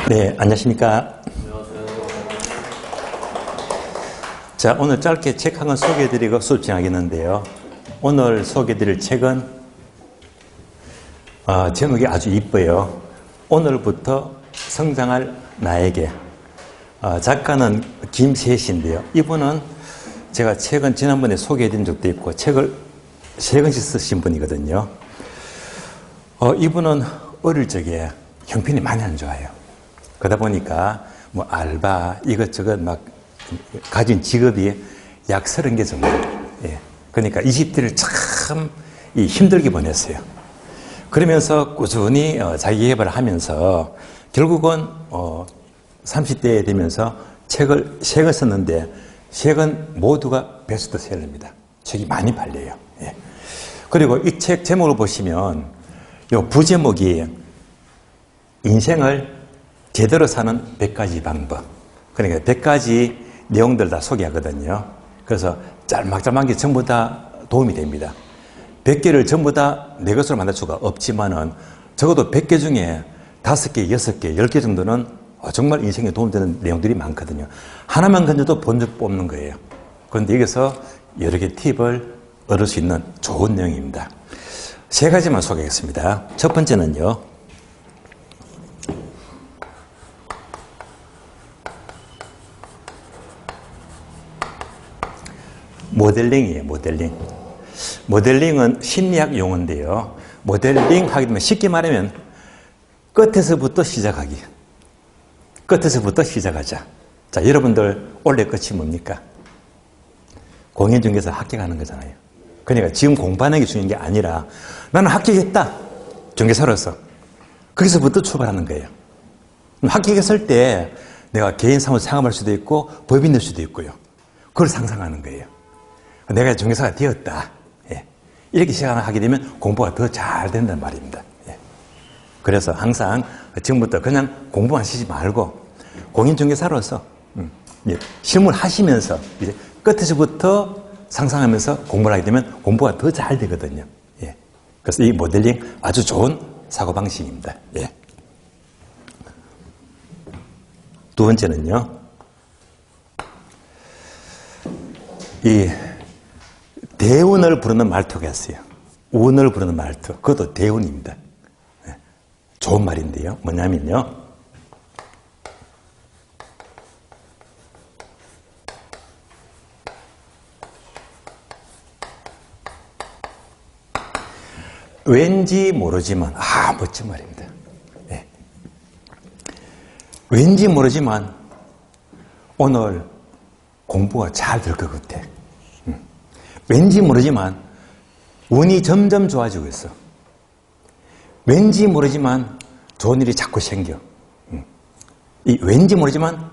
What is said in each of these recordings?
네, 안녕하십니까. 자, 오늘 짧게 책 한 권 소개해드리고 수업 진행하겠는데요. 오늘 소개해드릴 책은 제목이 아주 이뻐요. 오늘부터 성장할 나에게. 작가는 김세희인데요. 이분은 제가 책은 지난번에 소개해드린 적도 있고 책을 3권씩 쓰신 분이거든요. 이분은 어릴 적에 형편이 많이 안 좋아요. 그러다 보니까 뭐 알바 이것저것 막 가진 직업이 약 30개 정도. 예. 그러니까 20대를 참 힘들게 보냈어요. 그러면서 꾸준히 자기 개발을 하면서 결국은 30대에 되면서 책을 3권 썼는데 3권 모두가 베스트셀러입니다. 책이 많이 팔려요. 예. 그리고 이 책 제목을 보시면 요 부제목이 인생을 제대로 사는 100가지 방법. 그러니까 100가지 내용들 다 소개하거든요. 그래서 짤막짤막한 게 전부 다 도움이 됩니다. 100개를 전부 다 내 것으로 만들 수가 없지만은 적어도 100개 중에 5개, 6개, 10개 정도는 정말 인생에 도움되는 내용들이 많거든요. 하나만 건져도 본적 뽑는 거예요. 그런데 여기서 여러 개 팁을 얻을 수 있는 좋은 내용입니다. 3가지만 소개하겠습니다. 첫 번째는요. 모델링이에요. 모델링. 모델링은 심리학 용어인데요. 모델링 하게 되면 쉽게 말하면 끝에서부터 시작하기. 끝에서부터 시작하자. 자, 여러분들 원래 끝이 뭡니까? 공인중개사 합격하는 거잖아요. 그러니까 지금 공부하는 게 중요한 게 아니라 나는 합격했다. 중개사로서. 거기서부터 출발하는 거예요. 합격했을 때 내가 개인 사무소 창업할 수도 있고 법인 될 수도 있고요. 그걸 상상하는 거예요. 내가 중개사가 되었다. 예. 이렇게 시작하게 되면 공부가 더 잘 된다는 말입니다. 예. 그래서 항상 지금부터 그냥 공부만 하시지 말고 공인중개사로서 실무를 하시면서 이제 끝에서부터 상상하면서 공부를 하게 되면 공부가 더 잘 되거든요. 예. 그래서 이 모델링 아주 좋은 사고방식입니다. 예. 두 번째는요. 이 대운을 부르는 말투가 있어요. 운을 부르는 말투. 그것도 대운입니다. 네. 좋은 말인데요. 뭐냐면요. 왠지 모르지만, 멋진 말입니다. 네. 왠지 모르지만 오늘 공부가 잘 될 것 같아. 왠지 모르지만 운이 점점 좋아지고 있어. 왠지 모르지만 좋은 일이 자꾸 생겨. 이 왠지 모르지만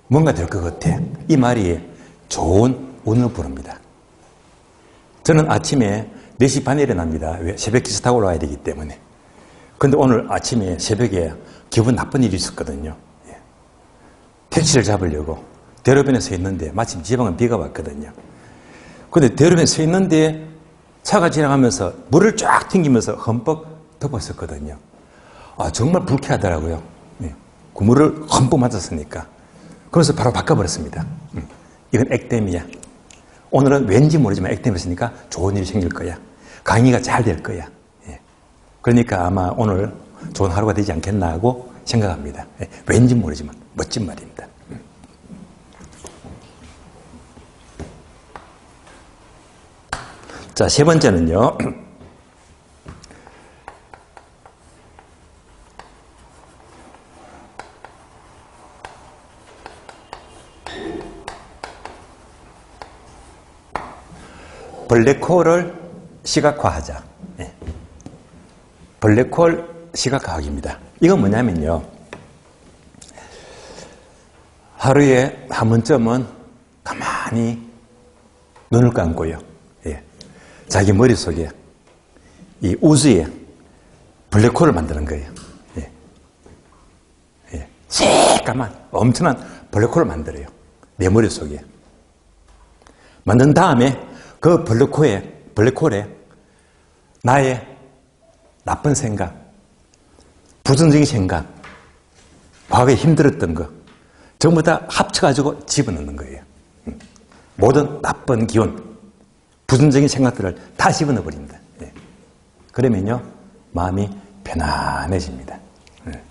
뭔가 될 것 같아. 이 말이 좋은 운을 부릅니다. 저는 아침에 4시 반에 일어납니다. 왜? 새벽 기차 타고 올라와야 되기 때문에. 그런데 오늘 아침에 새벽에 기분 나쁜 일이 있었거든요. 택시를 잡으려고 대로변에 서 있는데 마침 지방은 비가 왔거든요. 근데 대로변에 서 있는데 차가 지나가면서 물을 쫙 튕기면서 흠뻑 덮었었거든요. 정말 불쾌하더라고요. 그 물을 흠뻑 맞았으니까. 그래서 바로 바꿔버렸습니다. 이건 액땜이야. 오늘은 왠지 모르지만 액땜을 했으니까 좋은 일이 생길 거야. 강의가 잘 될 거야. 그러니까 아마 오늘 좋은 하루가 되지 않겠나 하고 생각합니다. 왠지 모르지만 멋진 말입니다. 자, 3번째는요. 블랙홀을 시각화하자. 네. 블랙홀 시각화하기입니다. 이건 뭐냐면요. 하루에 한 번쯤은 가만히 눈을 감고요. 자기 머릿속에 이 우주에 블랙홀을 만드는 거예요. 새까만 엄청난 블랙홀을 만들어요. 내 머릿속에. 만든 다음에 그 블랙홀에 나의 나쁜 생각, 부정적인 생각, 과거에 힘들었던 거 전부 다 합쳐가지고 집어넣는 거예요. 모든 나쁜 기운, 부정적인 생각들을 다 집어넣어 버립니다. 예. 그러면요, 마음이 편안해집니다. 예.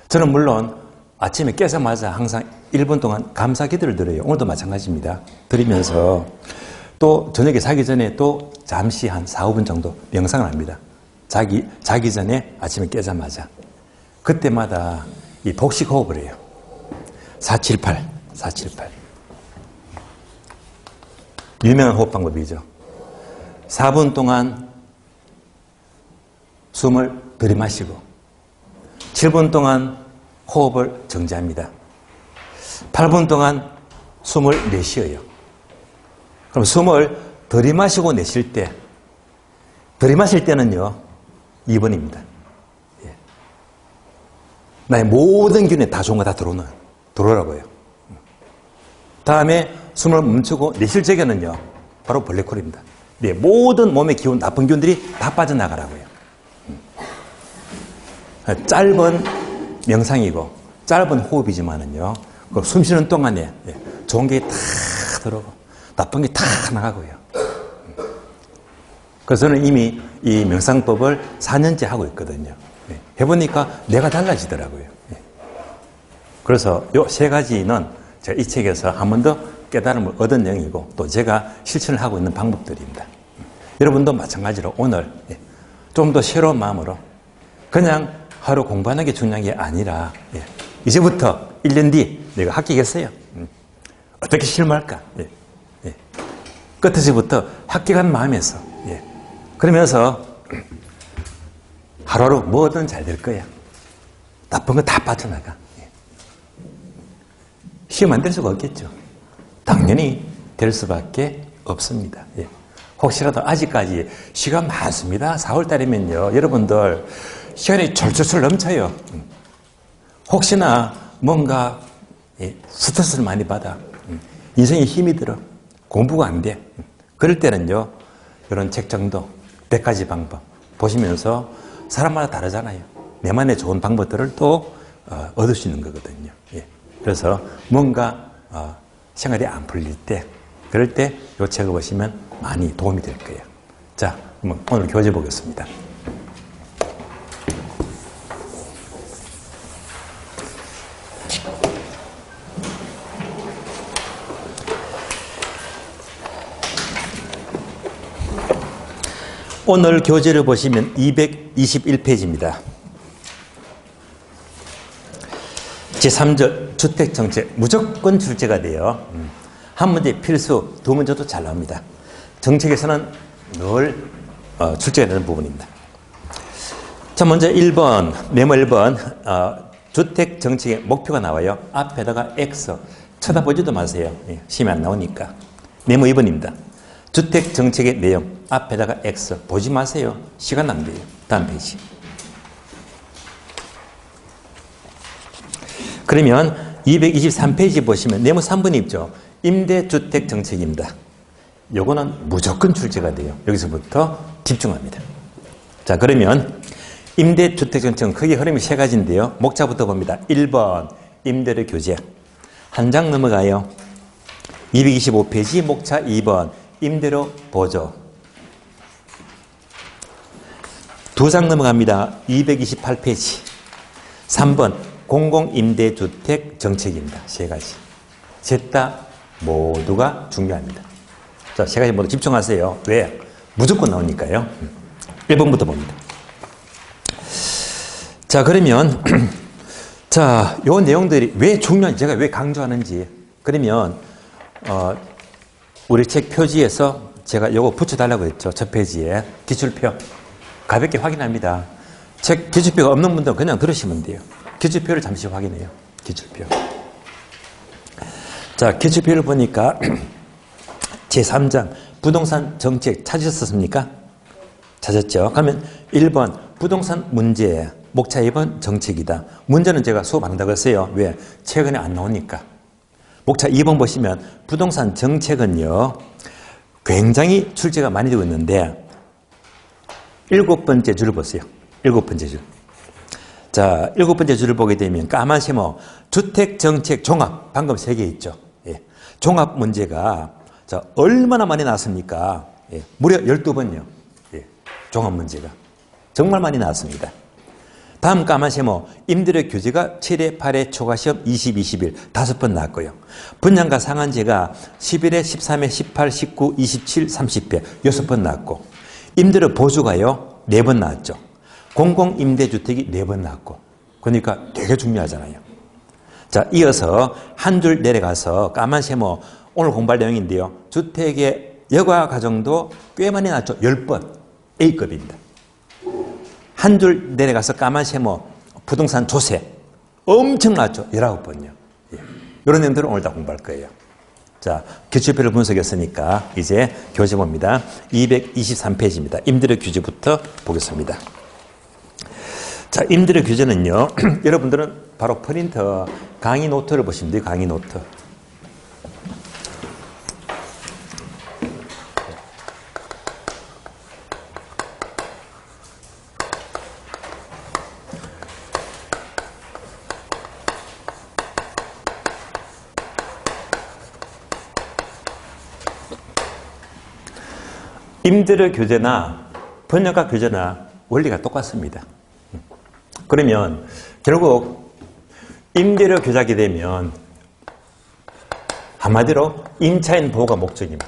저는 물론 아침에 깨자마자 항상 1분 동안 감사 기도를 드려요. 오늘도 마찬가지입니다. 드리면서 또 저녁에 자기 전에 또 잠시 한 4, 5분 정도 명상을 합니다. 자기 전에 아침에 깨자마자. 그때마다 이 복식 호흡을 해요. 478, 478. 유명한 호흡 방법이죠. 4분 동안 숨을 들이마시고 7분 동안 호흡을 정지합니다. 8분 동안 숨을 내쉬어요. 그럼 숨을 들이마시고 내쉴 때, 들이마실 때는요, 2번입니다. 예. 나의 모든 기운에 다 좋은 거 다 들어오라고요. 다음에 숨을 멈추고 내쉴 적에는요, 바로 블랙홀입니다. 네, 모든 몸의 기운, 나쁜 기운들이 다 빠져나가라고요. 짧은 명상이고, 짧은 호흡이지만은요, 그 숨 쉬는 동안에 좋은 게 다 들어오고, 나쁜 게 다 나가고요. 그래서 저는 이미 이 명상법을 4년째 하고 있거든요. 해보니까 내가 달라지더라고요. 그래서 이 세 가지는 제가 이 책에서 한 번 더 깨달음을 얻은 내용이고 또 제가 실천을 하고 있는 방법들입니다. 여러분도 마찬가지로 오늘 좀 더 새로운 마음으로 그냥 하루 공부하는 게 중요한 게 아니라 이제부터 1년 뒤 내가 합격했어요. 어떻게 실무할까? 끝에서부터 합격한 마음에서 그러면서 하루하루 뭐든 잘 될 거야. 나쁜 거 다 빠져나가. 시험 안 될 수가 없겠죠. 당연히 될 수밖에 없습니다. 혹시라도 아직까지 시간 많습니다. 4월 달이면요. 여러분들 시간이 철철철 넘쳐요. 혹시나 뭔가 스트레스를 많이 받아. 인생에 힘이 들어. 공부가 안 돼. 그럴 때는요. 이런 책 정도 100가지 방법 보시면서 사람마다 다르잖아요. 내만의 좋은 방법들을 또 얻을 수 있는 거거든요. 그래서 뭔가 생활이 안 풀릴 때 그럴 때 이 책을 보시면 많이 도움이 될 거예요. 자, 오늘 교재 보겠습니다. 오늘 교재를 보시면 221페이지입니다. 제3절 주택정책 무조건 출제가 돼요. 한 문제 필수, 두 문제도 잘 나옵니다. 정책에서는 늘 출제가 되는 부분입니다. 자, 먼저 1번, 메모 1번 주택정책의 목표가 나와요. 앞에다가 X 쳐다보지도 마세요. 시험이 안 나오니까. 메모 2번입니다. 주택정책의 내용 앞에다가 X 보지 마세요. 시간 낭비예요. 다음 페이지. 그러면 223페이지 보시면 네모 3번이 있죠. 임대주택 정책입니다. 요거는 무조건 출제가 돼요. 여기서부터 집중합니다. 자, 그러면 임대주택 정책은 크게 흐름이 세 가지인데요. 목차부터 봅니다. 1번 임대료 규제. 한 장 넘어가요. 225페이지 목차 2번 임대료 보조. 두 장 넘어갑니다. 228페이지. 3번 공공임대주택 정책입니다. 세 가지. 셋 다 모두가 중요합니다. 자, 세 가지 모두 집중하세요. 왜? 무조건 나오니까요. 1번부터 봅니다. 자, 그러면 자, 요 내용들이 왜 중요한지, 제가 왜 강조하는지. 그러면 우리 책 표지에서 제가 요거 붙여달라고 했죠. 첫 페이지에 기출표 가볍게 확인합니다. 책 기출표가 없는 분들은 그냥 들으시면 돼요. 기출표를 잠시 확인해요. 기출표. 자, 기출표를 보니까 제3장 부동산 정책 찾으셨습니까? 찾았죠? 그러면 1번 부동산 문제, 목차 2번 정책이다. 문제는 제가 수업 안 한다고 했어요. 왜? 최근에 안 나오니까. 목차 2번 보시면 부동산 정책은요, 굉장히 출제가 많이 되고 있는데 7번째 줄을 보세요. 7번째 줄. 자, 7번째 줄을 보게 되면 까만 세모 주택정책 종합 방금 3개 있죠. 예. 종합 문제가 자, 얼마나 많이 나왔습니까? 예. 무려 12번요. 예. 종합 문제가 정말 많이 나왔습니다. 다음 까만 세모 임대료 규제가 7회, 8회, 초과시험 20, 21 5번 나왔고요. 분양가 상한제가 11회, 13회, 18, 19, 27, 30회 6번 나왔고 임대료 보수가요 4번 나왔죠. 공공임대주택이 4번 나왔고 그러니까 되게 중요하잖아요. 자, 이어서 한 줄 내려가서 까만 세모 오늘 공부할 내용인데요. 주택의 여가 과정도 꽤 많이 나왔죠. 10번 A급입니다. 한 줄 내려가서 까만 세모 부동산 조세 엄청 나왔죠. 19번요. 예. 이런 내용들은 오늘 다 공부할 거예요. 자, 규칙표를 분석했으니까 이제 교재 봅니다. 223페이지입니다. 임대료 규제부터 보겠습니다. 자, 임대료 규제는요. 여러분들은 바로 프린터 강의 노트를 보시면 돼요. 강의 노트. 임대료 규제나 분양가 규제나 원리가 똑같습니다. 그러면 결국 임대료 규제하게 되면 한마디로 임차인 보호가 목적입니다.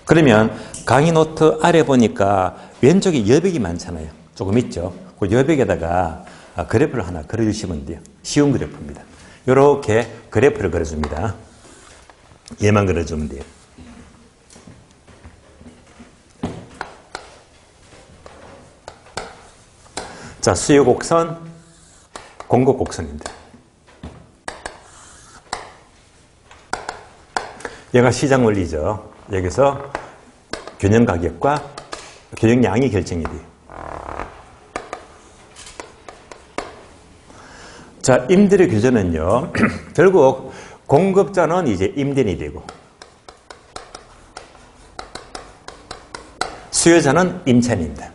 그러면 강의 노트 아래 보니까 왼쪽에 여백이 많잖아요. 조금 있죠. 그 여백에다가 그래프를 하나 그려주시면 돼요. 쉬운 그래프입니다. 이렇게 그래프를 그려줍니다. 얘만 그려주면 돼요. 자, 수요 곡선, 공급 곡선입니다. 얘가 시장 원리죠. 여기서 균형 가격과 균형 양이 결정이 돼요. 자, 임대료 규제는요, 결국 공급자는 이제 임대인이 되고, 수요자는 임차인입니다.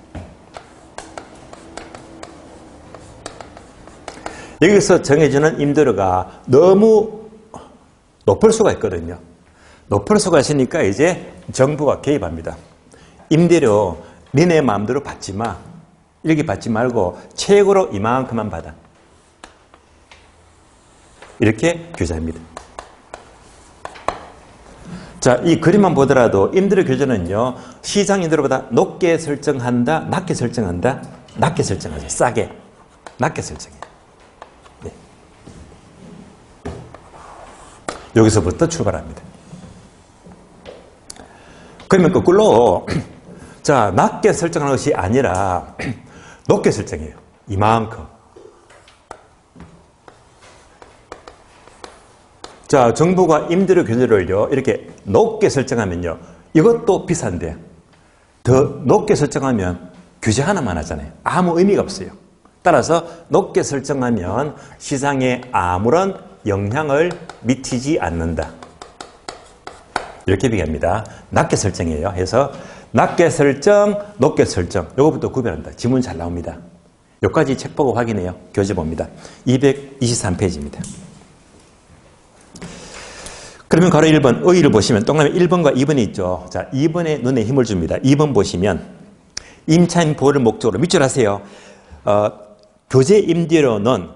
여기서 정해지는 임대료가 너무 높을 수가 있거든요. 높을 수가 있으니까 이제 정부가 개입합니다. 임대료 니네 마음대로 받지 마. 이렇게 받지 말고 최고로 이만큼만 받아. 이렇게 규제합니다. 자, 이 그림만 보더라도 임대료 규제는요, 시장 임대료보다 높게 설정한다, 낮게 설정한다, 낮게 설정하죠. 싸게, 낮게 설정해요. 네. 여기서부터 출발합니다. 그러면 거꾸로, 자, 낮게 설정하는 것이 아니라 높게 설정해요. 이만큼. 자, 정부가 임대료 규제를요, 이렇게 높게 설정하면요, 이것도 비싼데, 더 높게 설정하면 규제 하나만 하잖아요. 아무 의미가 없어요. 따라서 높게 설정하면 시장에 아무런 영향을 미치지 않는다. 이렇게 얘기합니다. 낮게 설정이에요. 그래서 낮게 설정, 높게 설정, 이거부터 구별한다. 지문 잘 나옵니다. 여기까지 책 보고 확인해요. 교재 봅니다. 223페이지입니다. 그러면 가로 1번 의의를 보시면 동그라미 1번과 2번이 있죠. 자, 2번에 눈에 힘을 줍니다. 2번 보시면 임차인 보호를 목적으로 밑줄 하세요. 교제 임대료는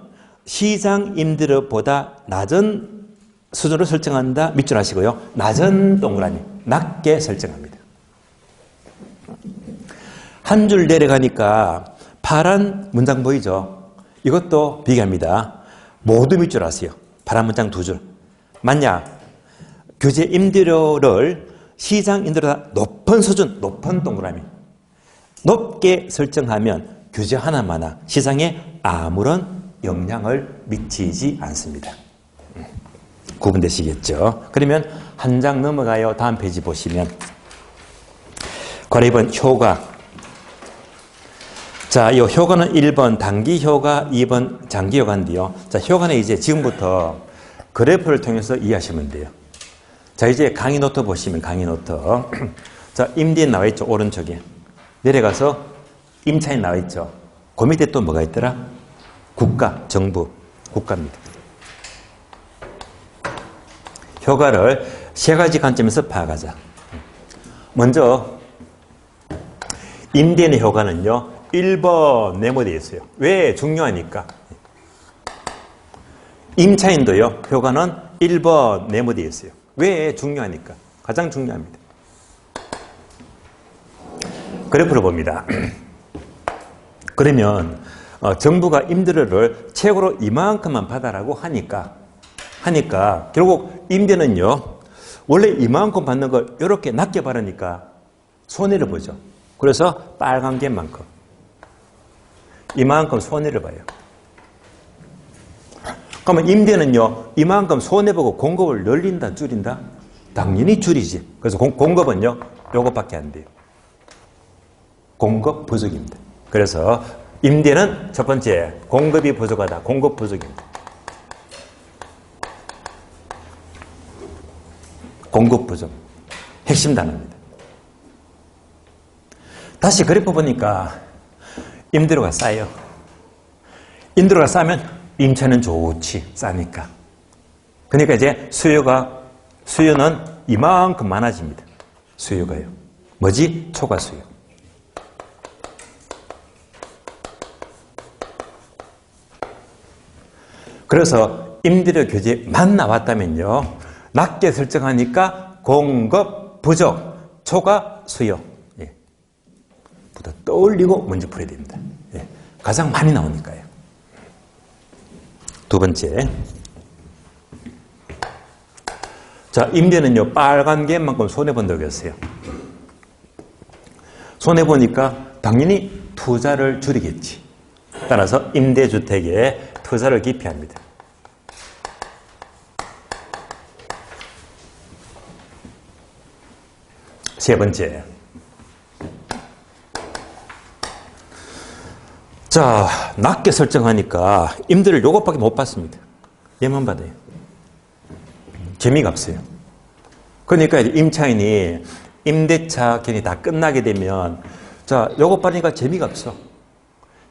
시장 임대료보다 낮은 수준으로 설정한다. 밑줄 하시고요. 낮은 동그라미, 낮게 설정합니다. 한 줄 내려가니까 파란 문장 보이죠? 이것도 비교합니다. 모두 밑줄 하세요. 파란 문장 2줄. 만약 교제 임대료를 시장 임대료보다 높은 수준, 높은 동그라미 높게 설정하면 규제 하나마나 시장에 아무런 영향을 미치지 않습니다. 구분되시겠죠? 그러면 한 장 넘어가요. 다음 페이지 보시면 괄호 2번 효과. 자, 이 효과는 1번 단기 효과, 2번 장기 효과인데요. 자, 효과는 이제 지금부터 그래프를 통해서 이해하시면 돼요. 자, 이제 강의 노트 보시면 강의 노트. 자, 임대인 나와 있죠. 오른쪽에. 내려가서 임차인 나와 있죠. 그 밑에 또 뭐가 있더라? 국가, 정부, 국가입니다. 효과를 세 가지 관점에서 파악하자. 먼저 임대인의 효과는요, 1번 네모되어 있어요. 왜? 중요하니까. 임차인도요, 효과는 1번 네모되어 있어요. 왜? 중요하니까. 가장 중요합니다. 그래프를 봅니다. 그러면 정부가 임대료를 최고로 이만큼만 받아라고 하니까 결국 임대는요, 원래 이만큼 받는 걸 이렇게 낮게 받으니까 손해를 보죠. 그래서 빨간 개만큼 이만큼 손해를 봐요. 그러면 임대는요, 이만큼 손해보고 공급을 늘린다, 줄인다? 당연히 줄이지. 그래서 공급은요, 요것밖에 안 돼요. 공급 부족입니다. 그래서 임대는 첫 번째, 공급이 부족하다. 공급 부족입니다. 공급 부족. 핵심 단어입니다. 다시 그래프 보니까 임대료가 싸요. 임대료가 싸면 임차는 좋지. 싸니까. 그러니까 이제 수요는 이만큼 많아집니다. 수요가요. 뭐지? 초과 수요. 그래서 임대료 규제만 나왔다면요, 낮게 설정하니까 공급 부족, 초과 수요. 예. 부터 떠올리고 먼저 풀어야 됩니다. 예. 가장 많이 나오니까요. 두 번째. 자, 임대는요, 빨간 개만큼 손해본다고 했어요. 손해보니까 당연히 투자를 줄이겠지. 따라서 임대주택에 투자를 기피합니다. 세 번째. 자, 낮게 설정하니까 임대를 요것밖에 못 받습니다. 얘만 받아요. 재미가 없어요. 그러니까 임차인이 임대차 기간이 다 끝나게 되면, 자, 요것 받으니까 재미가 없어.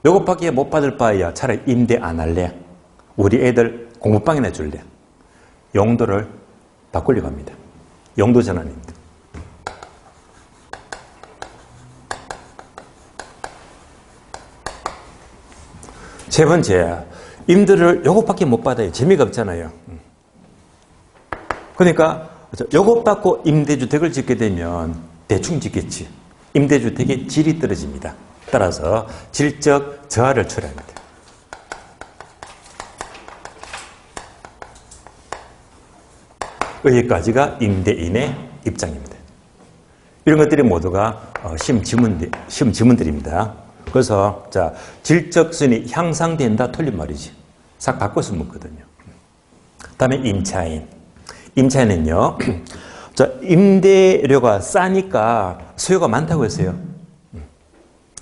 요것밖에 못 받을 바에야 차라리 임대 안 할래. 우리 애들 공부방이나 줄래. 용도를 바꾸려고 합니다. 용도 전환입니다. 세 번째, 임대를 요것밖에 못 받아요. 재미가 없잖아요. 그러니까 요것 받고 임대주택을 짓게 되면 대충 짓겠지. 임대주택의 질이 떨어집니다. 따라서 질적 저하를 초래합니다. 여기까지가 임대인의 입장입니다. 이런 것들이 모두가 시험 지문들입니다. 그래서 자, 질적 수준이 향상된다, 틀린 말이지. 싹 바꿔서 묻거든요. 다음에 임차인. 임차인은요, 자, 임대료가 싸니까 수요가 많다고 했어요.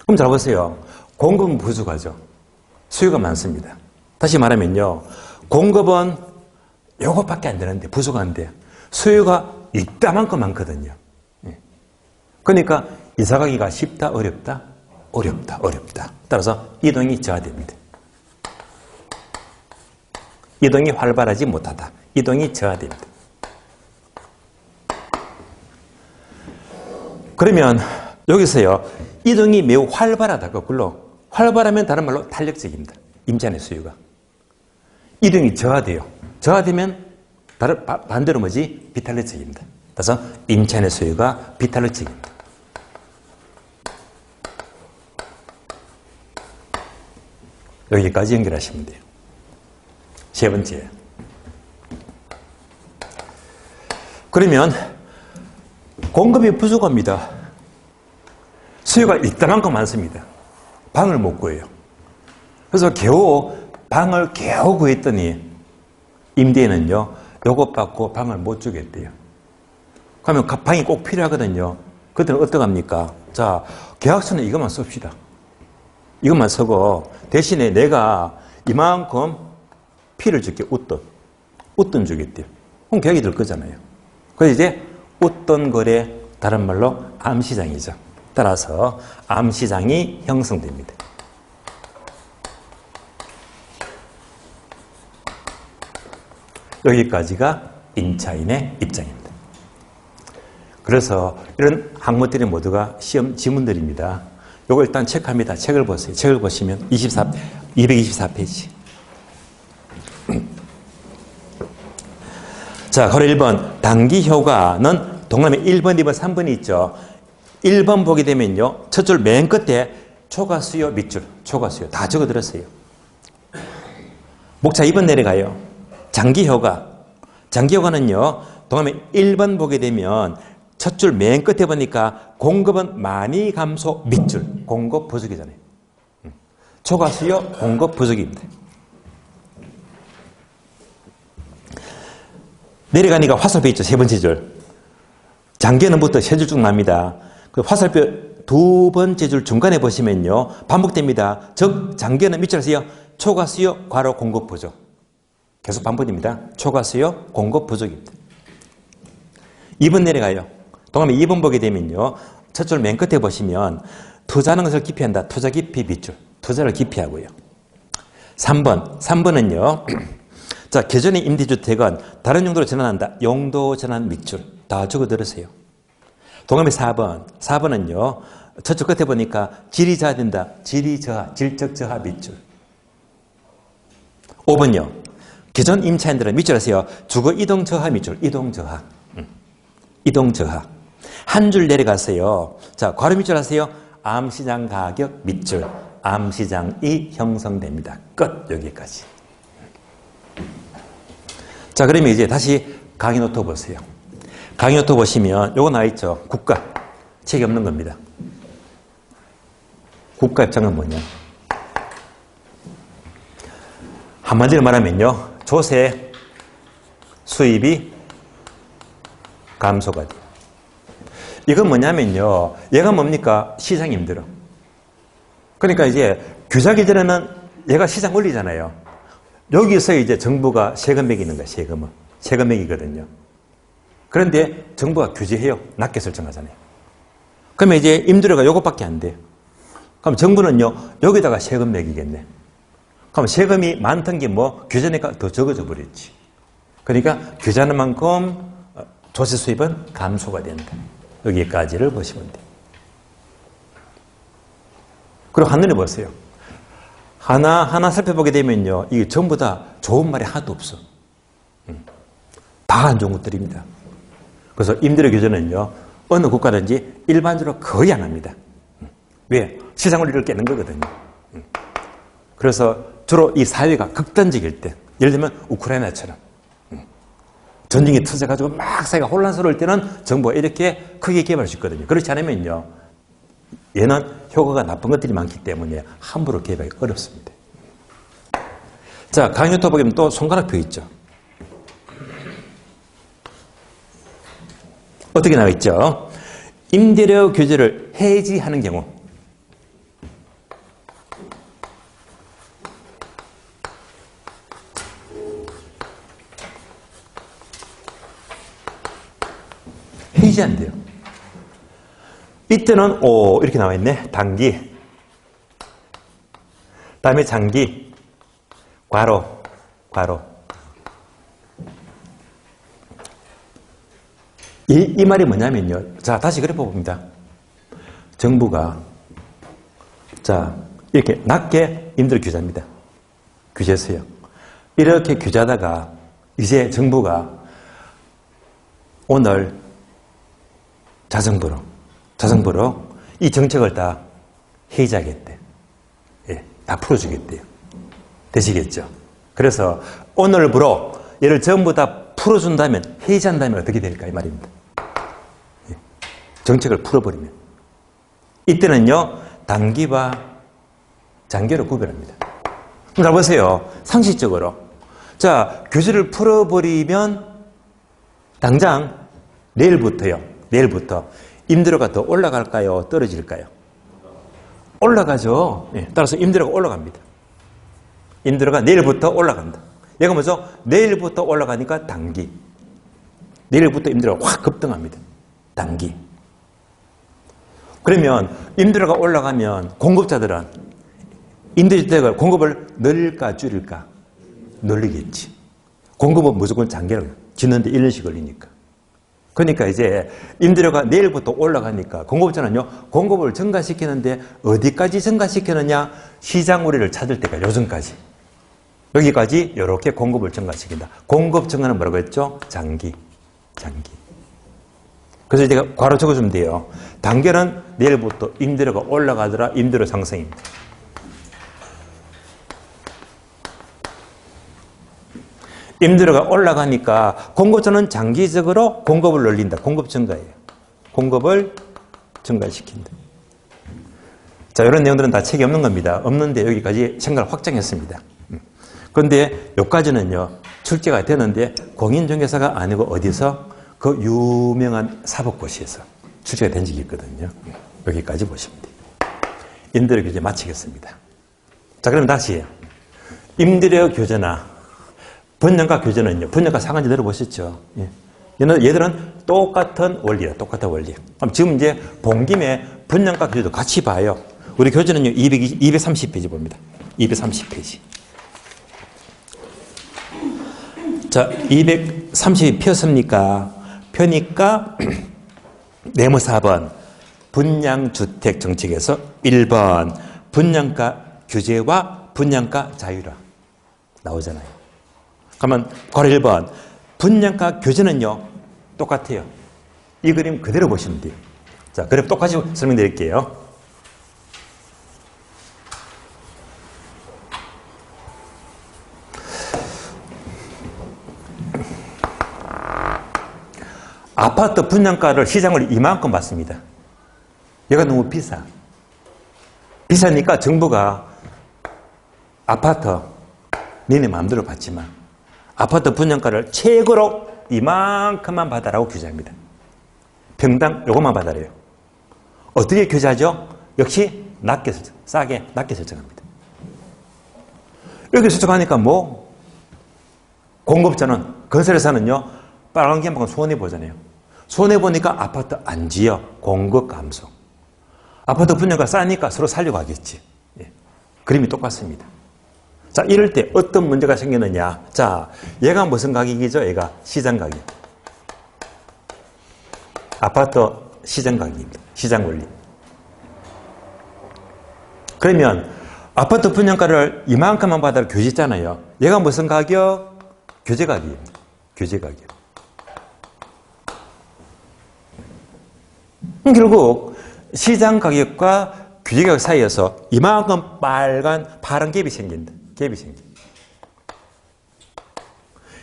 그럼 잘 보세요. 공급은 부족하죠. 수요가 많습니다. 다시 말하면요, 공급은 요것밖에 안 되는데, 부족한데 수요가 이따만큼 많거든요. 그러니까 이사가기가 쉽다, 어렵다? 어렵다, 어렵다. 따라서 이동이 저하됩니다. 이동이 활발하지 못하다. 이동이 저하됩니다. 그러면 여기서요, 이동이 매우 활발하다. 거꾸로 활발하면 다른 말로 탄력적입니다. 임차인의 수요가. 이동이 저하돼요. 저하되면 반대로 뭐지? 비탄력적입니다. 그래서 임차인의 수요가 비탄력적입니다. 여기까지 연결하시면 돼요. 세 번째. 그러면 공급이 부족합니다. 수요가 이따만큼 많습니다. 방을 못 구해요. 그래서 방을 겨우 구했더니 임대인은요, 요것 받고 방을 못 주겠대요. 그러면 방이 꼭 필요하거든요. 그때는 어떡합니까? 자, 계약서는 이것만 씁시다. 이것만 쓰고 대신에 내가 이만큼 피를 줄게. 웃돈 주겠대요. 그럼 계약이 될 거잖아요. 그래서 이제 웃돈 거래, 다른 말로 암시장이죠. 따라서 암시장이 형성됩니다. 여기까지가 임차인의 입장입니다. 그래서 이런 항목들이 모두가 시험 지문들입니다. 요거 일단 체크합니다. 책을 보세요. 책을 보시면 224페이지. 자, 가로 1번. 단기 효과는 동그라미 1번, 2번, 3번이 있죠. 1번 보게 되면요. 첫 줄 맨 끝에 초과수요, 밑줄. 초과수요. 다 적어들었어요. 목차 2번 내려가요. 장기효과. 장기효과는요. 동그라미 1번 보게 되면 첫 줄 맨 끝에 보니까 공급은 많이 감소, 밑줄. 공급 부족이잖아요. 초과수요, 공급 부족입니다. 내려가니까 화살표 있죠. 세 번째 줄. 장기는부터 세 줄 쭉 납니다. 그 화살표 두 번째 줄 중간에 보시면요. 반복됩니다. 즉, 장기는 밑줄 하세요. 초과수요, 괄호 공급 부족. 계속 반복됩니다. 초과수요, 공급 부족입니다. 2번 내려가요. 동그라미 2번 보게 되면요. 첫 줄 맨 끝에 보시면 투자하는 것을 기피한다. 투자 기피 밑줄. 투자를 기피하고요. 3번은요. 자, 기존의 임대주택은 다른 용도로 전환한다. 용도 전환 밑줄. 다 적어 들으세요. 동그라미 4번은요. 저쪽 끝에 보니까 질이 저하된다. 질이 저하, 질적 저하 밑줄. 5번요. 기존 임차인들은 밑줄 하세요. 주거 이동 저하 밑줄. 이동 저하. 이동 저하. 한 줄 내려가세요. 자, 괄호 밑줄 하세요. 암시장 가격 밑줄. 암시장이 형성됩니다. 끝. 여기까지. 자, 그러면 이제 다시 강의 노트 보세요. 강의 노트 보시면 요거 나와 있죠. 국가. 책이 없는 겁니다. 국가 입장은 뭐냐. 한마디로 말하면요. 조세 수입이 감소가 돼요. 이건 뭐냐면요. 얘가 뭡니까? 시장이 힘들어. 그러니까 이제 규제 기준에는 얘가 시장 올리잖아요. 여기서 이제 정부가 세금 매기는 거야, 세금은. 세금 매기거든요. 그런데 정부가 규제해요. 낮게 설정하잖아요. 그러면 이제 임대료가 요것밖에 안 돼. 그럼 정부는요, 여기다가 세금 매기겠네. 그럼 세금이 많던 게 뭐, 규제니까 더 적어져 버렸지. 그러니까 규제하는 만큼 조세 수입은 감소가 된다. 여기까지를 보시면 돼요. 그리고 한눈에 보세요. 하나하나 살펴보게 되면요. 이게 전부 다 좋은 말이 하나도 없어. 다 안 좋은 것들입니다. 그래서 임대료 규제는요. 어느 국가든지 일반적으로 거의 안 합니다. 왜? 시장 원리를 깨는 거거든요. 그래서 주로 이 사회가 극단적일 때, 예를 들면 우크라이나처럼 전쟁이 터져가지고 막 사회가 혼란스러울 때는 정부가 이렇게 크게 개발할 수 있거든요. 그렇지 않으면요. 얘는 효과가 나쁜 것들이 많기 때문에 함부로 개발하기 어렵습니다. 자, 강요토 보면 또 손가락표 있죠. 어떻게 나와 있죠? 임대료 규제를 해지하는 경우. 해지한대요. 이때는 이렇게 나와 있네. 단기. 다음에 장기. 괄호. 이 말이 뭐냐면요. 자, 다시 그래 봅니다. 정부가 자, 이렇게 낮게 임대료 규제합니다. 규제했어요. 이렇게 규제하다가 이제 정부가 오늘 자정부로 이 정책을 다 해지하겠대. 예, 다 풀어주겠대요. 되시겠죠? 그래서 오늘부로 얘를 전부 다 풀어준다면, 해지한다면 어떻게 될까 이 말입니다. 예, 정책을 풀어버리면. 이때는요, 단기와 장기로 구별합니다. 잘 보세요. 상식적으로. 자, 규제를 풀어버리면 당장 내일부터 임대료가 더 올라갈까요? 떨어질까요? 올라가죠. 예, 따라서 임대료가 올라갑니다. 임대료가 내일부터 올라간다. 얘가 뭐죠? 내일부터 올라가니까 단기. 내일부터 임대료가 확 급등합니다. 단기. 그러면 임대료가 올라가면 공급자들은 임대주택을 공급을 늘릴까 줄일까? 늘리겠지. 공급은 무조건 장기를 짓는데 1년씩 걸리니까. 그러니까 이제 임대료가 내일부터 올라가니까 공급자는요, 공급을 증가시키는데 어디까지 증가시키느냐? 시장 우위를 찾을 때가 요즘까지. 여기까지 이렇게 공급을 증가시킨다. 공급 증가는 뭐라고 했죠? 장기. 그래서 제가 괄호 적어주면 돼요. 단계는 내일부터 임대료가 올라가더라. 임대료 상승입니다. 임대료가 올라가니까 공급자는 장기적으로 공급을 늘린다. 공급 증가예요. 공급을 증가시킨다. 자, 이런 내용들은 다 책이 없는 겁니다. 없는데 여기까지 생각을 확장했습니다. 그런데 여기까지는요, 출제가 되는데 공인중개사가 아니고 어디서? 그 유명한 사법고시에서 출제가 된 적이 있거든요. 여기까지 보시면 돼요. 임대료 규제 마치겠습니다. 자, 그럼 다시 임대료 규제나 분양가 규제는요, 분양가 상한제 내려보셨죠? 예. 얘들은 똑같은 원리야, 똑같은 원리. 그럼 지금 이제 본 김에 분양가 규제도 같이 봐요. 우리 교재는요, 230페이지 봅니다. 230페이지. 자, 230이 폈습니까? 펴니까 네모 4번 분양주택 정책에서 1번 분양가 규제와 분양가 자유화 나오잖아요. 그러면 괄호 1번 분양가 규제는요 똑같아요. 이 그림 그대로 보시면 돼요. 자, 그럼 똑같이 설명드릴게요. 아파트 분양가를 시장을 이만큼 받습니다. 얘가 너무 비싸. 비싸니까 정부가 아파트 니네 마음대로 받지만 아파트 분양가를 최고로 이만큼만 받아라고 규제합니다. 평당 요것만 받아래요. 어떻게 규제하죠? 역시 낮게 설정, 싸게 낮게 설정합니다. 이렇게 설정하니까 뭐 공급자는 건설회사는요 빨간 개만큼 손해보잖아요. 손해보니까 아파트 안 지어. 공급 감소. 아파트 분양가 싸니까 서로 살려고 하겠지. 예. 그림이 똑같습니다. 자, 이럴 때 어떤 문제가 생기느냐. 자, 얘가 무슨 가격이죠? 얘가 시장 가격. 아파트 시장 가격입니다. 시장 원리. 그러면 아파트 분양가를 이만큼만 받아를 규제했잖아요. 얘가 무슨 가격? 규제 가격입니다. 규제 가격. 결국 시장 가격과 규제 가격 사이에서 이만큼 파란 갭이 생긴다. 갭이 생긴다.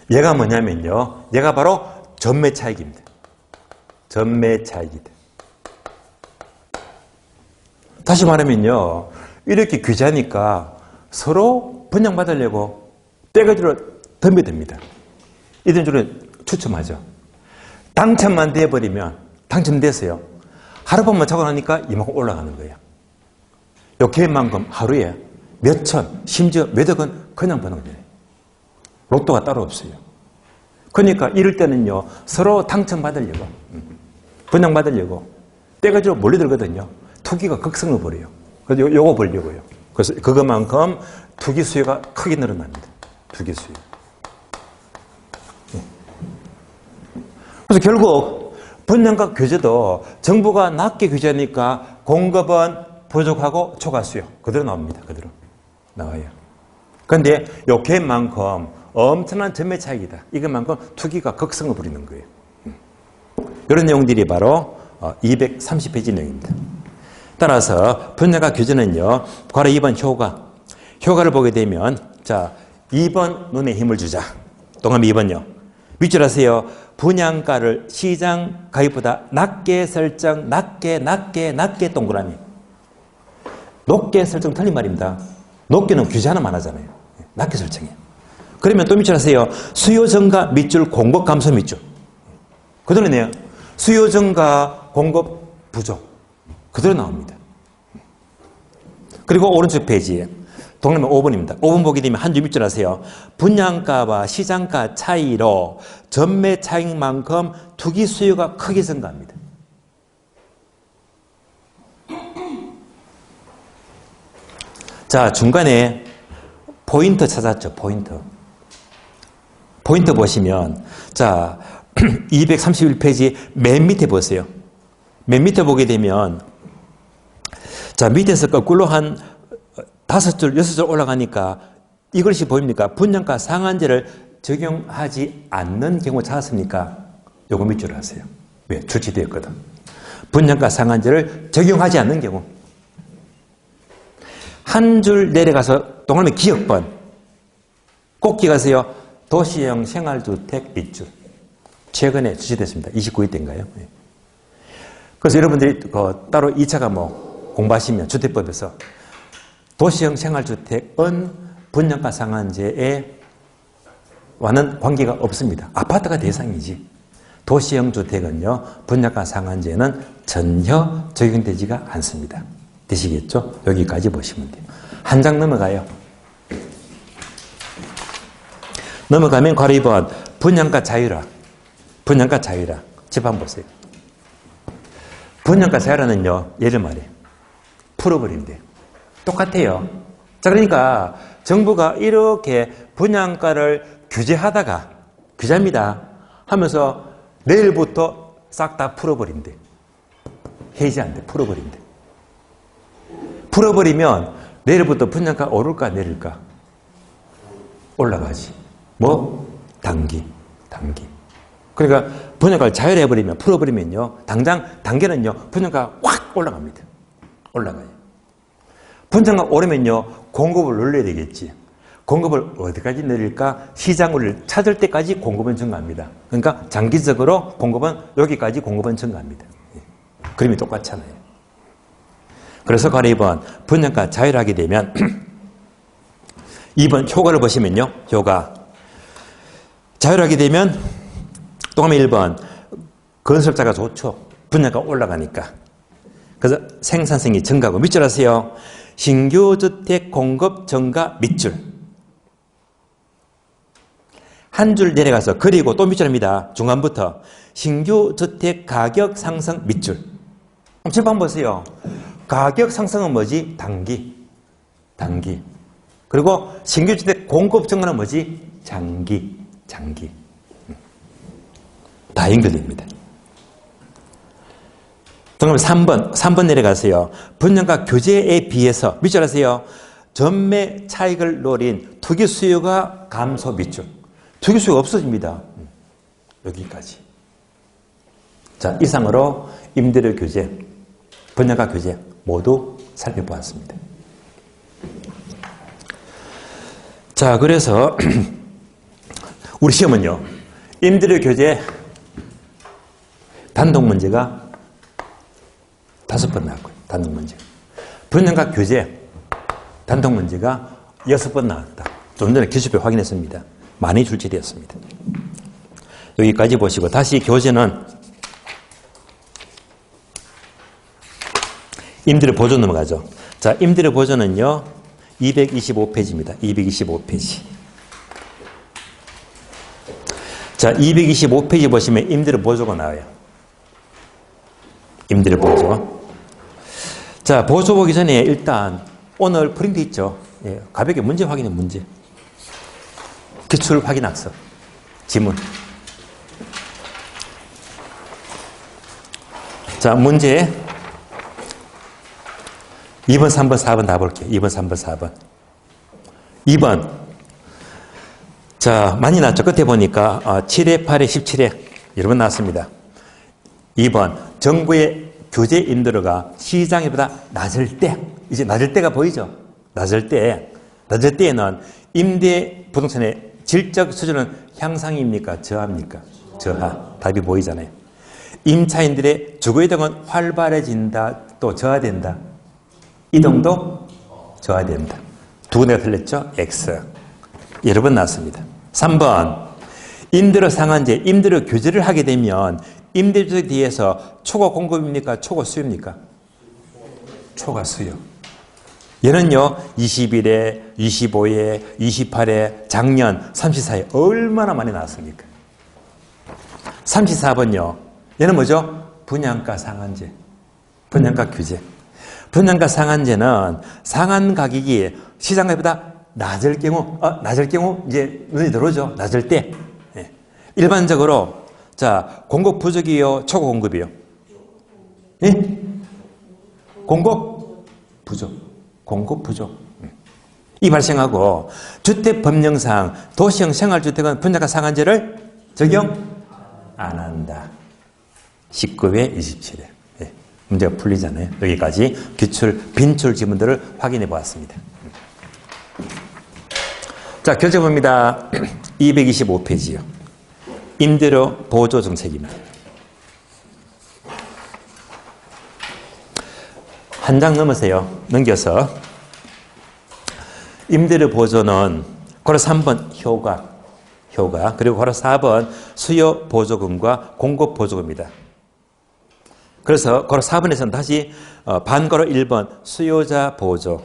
얘가 뭐냐면요. 얘가 바로 전매 차익입니다. 전매 차익이다. 다시 말하면요. 이렇게 규제하니까 서로 분양받으려고 떼거지로 덤벼듭니다. 이런 줄은 추첨하죠. 당첨만 돼버리면 당첨됐어요. 하룻밤만 자고 나니까 이만큼 올라가는 거예요. 요 갭만큼 하루에 몇천, 심지어 몇 억은 그냥 버는 거예요. 로또가 따로 없어요. 그러니까 이럴 때는요, 서로 당첨받으려고, 분양받으려고 떼가지고 몰려들거든요. 투기가 극성을 벌여요. 그래서 요거 벌려고요. 그래서 그것만큼 투기 수요가 크게 늘어납니다. 투기 수요. 그래서 결국 분양가 규제도 정부가 낮게 규제하니까 공급은 부족하고 초과 수요. 그대로 나옵니다. 그대로 나와요. 그런데 요 갭만큼 엄청난 전매 차익이다. 이것만큼 투기가 극성을 부리는 거예요. 이런 내용들이 바로 230페이지 내용입니다. 따라서 분양가 규제는요. 괄호 2번 효과. 효과를 보게 되면 자 2번 눈에 힘을 주자. 동그라미 2번요. 밑줄 하세요. 분양가를 시장 가격보다 낮게 설정, 낮게 동그라미. 높게 설정 틀린 말입니다. 높게는 규제 하나만 하잖아요. 낮게 설정해. 그러면 또 밑줄 하세요. 수요 증가 밑줄 공급 감소 밑줄. 그대로네요. 수요 증가 공급 부족. 그대로 나옵니다. 그리고 오른쪽 페이지에 동그라미 5번입니다. 5번 보게 되면 한 줄 밑줄 하세요. 분양가와 시장가 차이로 전매 차익만큼 투기 수요가 크게 증가합니다. 자, 중간에 포인트 찾았죠. 포인트 보시면, 자, 231페이지 맨 밑에 보세요. 맨 밑에 보게 되면, 자, 밑에서 거꾸로 한 5줄, 6줄 올라가니까 이것이 보입니까? 분양가 상한제를 적용하지 않는 경우 찾았습니까? 요거 밑줄 하세요. 왜? 출제되었거든. 분양가 상한제를 적용하지 않는 경우. 한 줄 내려가서 동그라미 기역번. 꼭 기억하세요. 도시형 생활주택 밑줄. 최근에 출시됐습니다. 29일 때인가요? 그래서 여러분들이 따로 2차 과목 공부하시면 주택법에서 도시형 생활주택은 분양가 상한제와는 관계가 없습니다. 아파트가 대상이지. 도시형 주택은요, 분양가 상한제는 전혀 적용되지가 않습니다. 되시겠죠? 여기까지 보시면 돼요. 한 장 넘어가요. 넘어가면 괄호 2번 분양가 자율화. 분양가 자율화. 집한 보세요. 분양가 자율화는요, 예를 말해 풀어버리면 돼요. 똑같아요. 자, 그러니까 정부가 이렇게 분양가를 규제합니다 하면서 내일부터 싹 다 풀어버린대. 해지한대. 풀어버린대. 풀어버리면 내일부터 분양가 오를까 내릴까? 올라가지. 뭐? 단기. 그러니까 분양가를 자율해버리면, 풀어버리면요, 당장 단계는요, 분양가가 확 올라갑니다. 올라가요. 분양가 오르면요, 공급을 늘려야 되겠지. 공급을 어디까지 내릴까? 시장을 찾을 때까지 공급은 증가합니다. 그러니까 장기적으로 공급은 여기까지 공급은 증가합니다. 그림이 똑같잖아요. 그래서 괄호 2번 분양가 자율하게 되면 2번 효과를 보시면요. 효과. 자율하게 되면 동그라미 1번 건설자가 좋죠. 분양가 올라가니까. 그래서 생산성이 증가하고 밑줄 하세요. 신규 주택 공급 증가 밑줄. 한 줄 내려가서 그리고 또 밑줄합니다. 중간부터 신규 주택 가격 상승 밑줄. 칠판 보세요. 가격 상승은 뭐지? 단기. 그리고 신규 주택 공급 증가는 뭐지? 장기. 다 연결됩니다. 그럼 3번 내려가세요. 분양가 규제에 비해서 밑줄 하세요. 전매 차익을 노린 투기 수요가 감소 밑줄. 투기 수요가 없어집니다. 여기까지. 자, 이상으로 임대료 규제, 분양가 규제 모두 살펴보았습니다. 자, 그래서 우리 시험은요, 임대료 규제 단독 문제가 5번 나왔고요. 단독 문제. 분양가 규제 단독 문제가 6번 나왔다. 좀 전에 기출표 확인했습니다. 많이 출제되었습니다. 여기까지 보시고 다시 교재는 임대료 보조 넘어가죠. 자, 임대료 보조는요 225페이지입니다. 225페이지. 자, 225페이지 보시면 임대료 보조가 나와요. 임대료 보조. 자, 보조 보기 전에 일단 오늘 프린트 있죠. 예, 가볍게 문제 확인해. 문제. 기출 확인 학습. 지문. 자, 문제 2번, 3번, 4번 다 볼게요. 2번, 3번, 4번. 2번. 자, 많이 났죠. 끝에 보니까 7회, 8회, 17회 여러 번 나왔습니다. 2번. 정부의 규제 임대료가 시장보다 낮을 때, 이제 낮을 때가 보이죠? 낮을 때에는 임대 부동산의 질적 수준은 향상입니까? 저하입니까? 저하. 답이 보이잖아요. 임차인들의 주거이동은 활발해진다, 또 저하된다. 이동도 저하된다. 두 군데가 틀렸죠? X. 여러 번 나왔습니다. 3번. 임대료 상한제, 임대료 규제를 하게 되면 임대주에 대해서 초과 공급입니까? 초과 수요입니까? 초과 수요. 얘는요, 21회, 25회, 28회, 작년 34회 얼마나 많이 나왔습니까? 34번요. 얘는 뭐죠? 분양가 상한제. 분양가 규제. 분양가 상한제는 상한 가격이 시장 가격보다 낮을 경우 이제 눈이 들어오죠. 낮을 때. 예. 일반적으로 자, 공급 부족이요, 초과 공급이요. 예? 공급 부족. 공급 부족. 이 발생하고 주택 법령상 도시형 생활주택은 분양가 상한제를 적용 안 한다. 19회 27회. 예. 문제가 풀리잖아요. 여기까지 빈출 지문들을 확인해 보았습니다. 자, 교재 봅니다. 225페이지요. 임대료 보조 정책입니다. 한 장 넘으세요. 넘겨서. 임대료 보조는 고로 3번 효과 그리고 고로 4번 수요 보조금과 공급 보조금입니다. 그래서 고로 4번에서는 다시 반고로 1번 수요자 보조,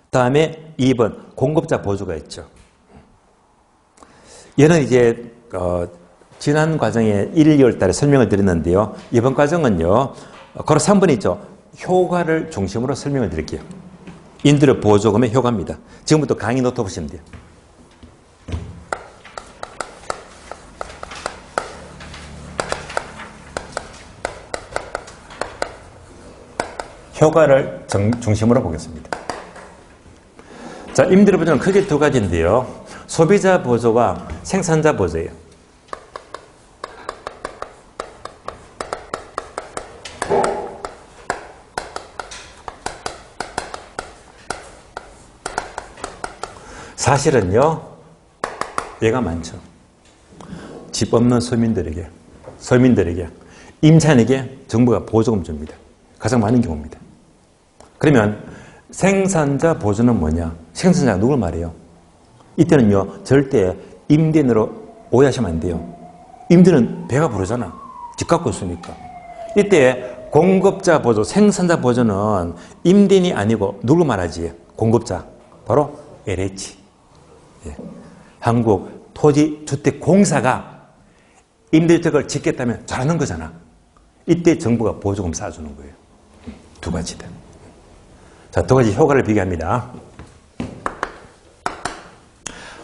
다음에 2번 공급자 보조가 있죠. 얘는 이제 지난 과정에 1, 2월 달에 설명을 드렸는데요. 이번 과정은요. 고로 3번 있죠. 효과를 중심으로 설명을 드릴게요. 임대료 보조금의 효과입니다. 지금부터 강의 노트 보시면 돼요. 효과를 중심으로 보겠습니다. 자, 임대료 보조는 크게 두 가지인데요. 소비자 보조와 생산자 보조예요. 사실은요, 얘가 많죠. 집 없는 서민들에게, 임차인에게 정부가 보조금 줍니다. 가장 많은 경우입니다. 그러면 생산자 보조는 뭐냐? 생산자가 누굴 말해요? 이때는요, 절대 임대인으로 오해하시면 안 돼요. 임대는 배가 부르잖아. 집 갖고 있으니까. 이때 공급자 보조, 생산자 보조는 임대인이 아니고 누굴 말하지? 공급자. 바로 LH. 예. 한국토지주택공사가 임대주택을 짓겠다면 잘하는 거잖아. 이때 정부가 보조금 쏴주는 거예요. 두 가지다. 자, 두 가지 효과를 비교합니다.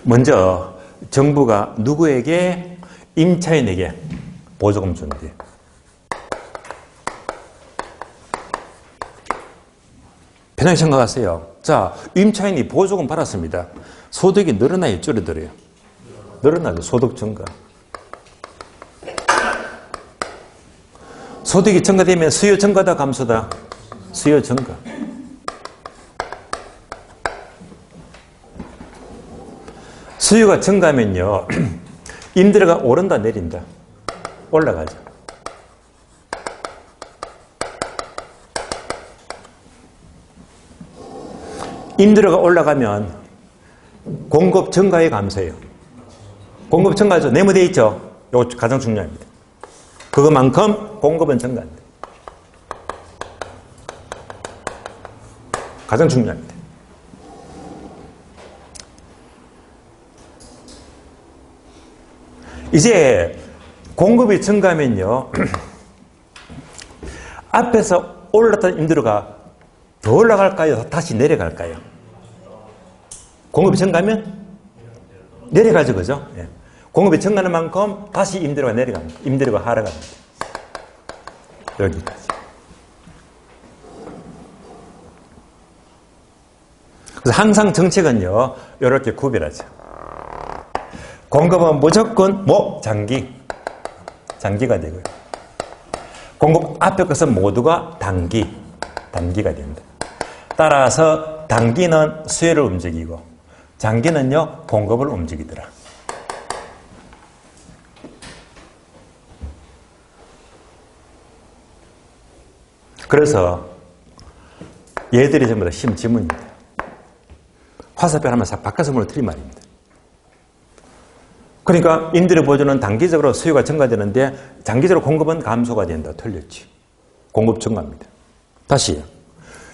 먼저 정부가 누구에게? 임차인에게 보조금 주는데. 편하게 생각하세요. 자, 임차인이 보조금 받았습니다. 소득이 늘어나요, 줄어들어요? 늘어나죠. 소득 증가. 소득이 증가되면 수요 증가다, 감소다? 수요 증가. 수요가 증가하면요, 임대료가 오른다, 내린다? 올라가죠. 임대료가 올라가면 공급 증가의 감소예요. 공급 증가죠. 네모되어 있죠. 이거 가장 중요합니다. 그것만큼 공급은 증가한다. 가장 중요합니다. 이제 공급이 증가하면요, 앞에서 올랐던 임대료가 더 올라갈까요? 다시 내려갈까요? 공급이 증가하면 내려가죠, 그죠? 예. 공급이 증가하는 만큼 다시 임대료가 내려갑니다. 임대료가 하락합니다. 여기까지. 그래서 항상 정책은요, 이렇게 구별하죠. 공급은 무조건 장기가 되고요. 공급 앞에 것은 모두가 단기가 된다. 따라서 단기는 수요를 움직이고 장기는요, 공급을 움직이더라. 그래서 얘들이 전부 다 지문입니다. 화살표 하나만 싹 바꿔서 물어 틀린 말입니다. 그러니까 임대료 보조는 단기적으로 수요가 증가되는데 장기적으로 공급은 감소가 된다. 틀렸지. 공급 증가합니다. 다시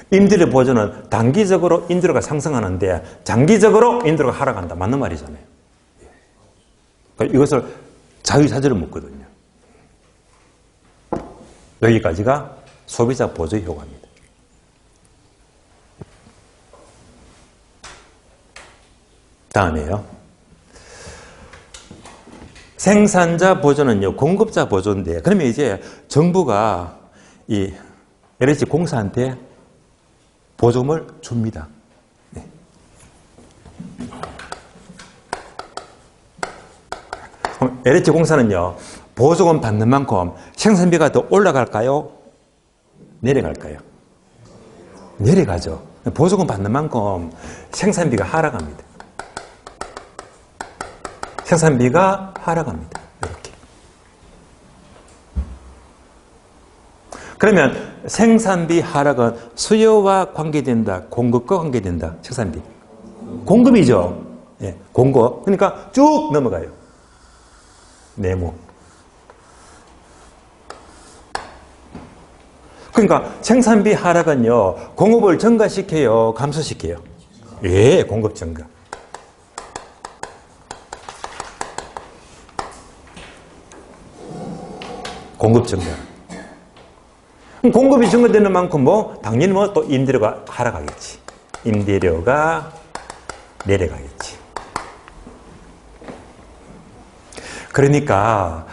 임대료 보조는 단기적으로 임대료가 상승하는데 장기적으로 임대료가 하락한다. 맞는 말이잖아요. 그러니까 이것을 자유자재로 묻거든요. 여기까지가 소비자 보조 효과입니다. 다음에요. 생산자 보조는요, 공급자 보조인데, 그러면 이제 정부가 이 LH 공사한테 보조금을 줍니다. 네. 그럼 LH 공사는요, 보조금 받는 만큼 생산비가 더 올라갈까요? 내려갈까요? 내려가죠. 보조금 받는 만큼 생산비가 하락합니다. 생산비가 하락합니다. 이렇게. 그러면 생산비 하락은 수요와 관계된다, 공급과 관계된다. 생산비. 공급이죠. 예, 공급. 그러니까 쭉 넘어가요. 네모. 그러니까 생산비 하락은요, 공급을 증가시켜요, 감소시켜요? 예, 공급 증가. 공급 증가. 공급이 증가되는 만큼 당연히 또 임대료가 하락하겠지. 임대료가 내려가겠지. 그러니까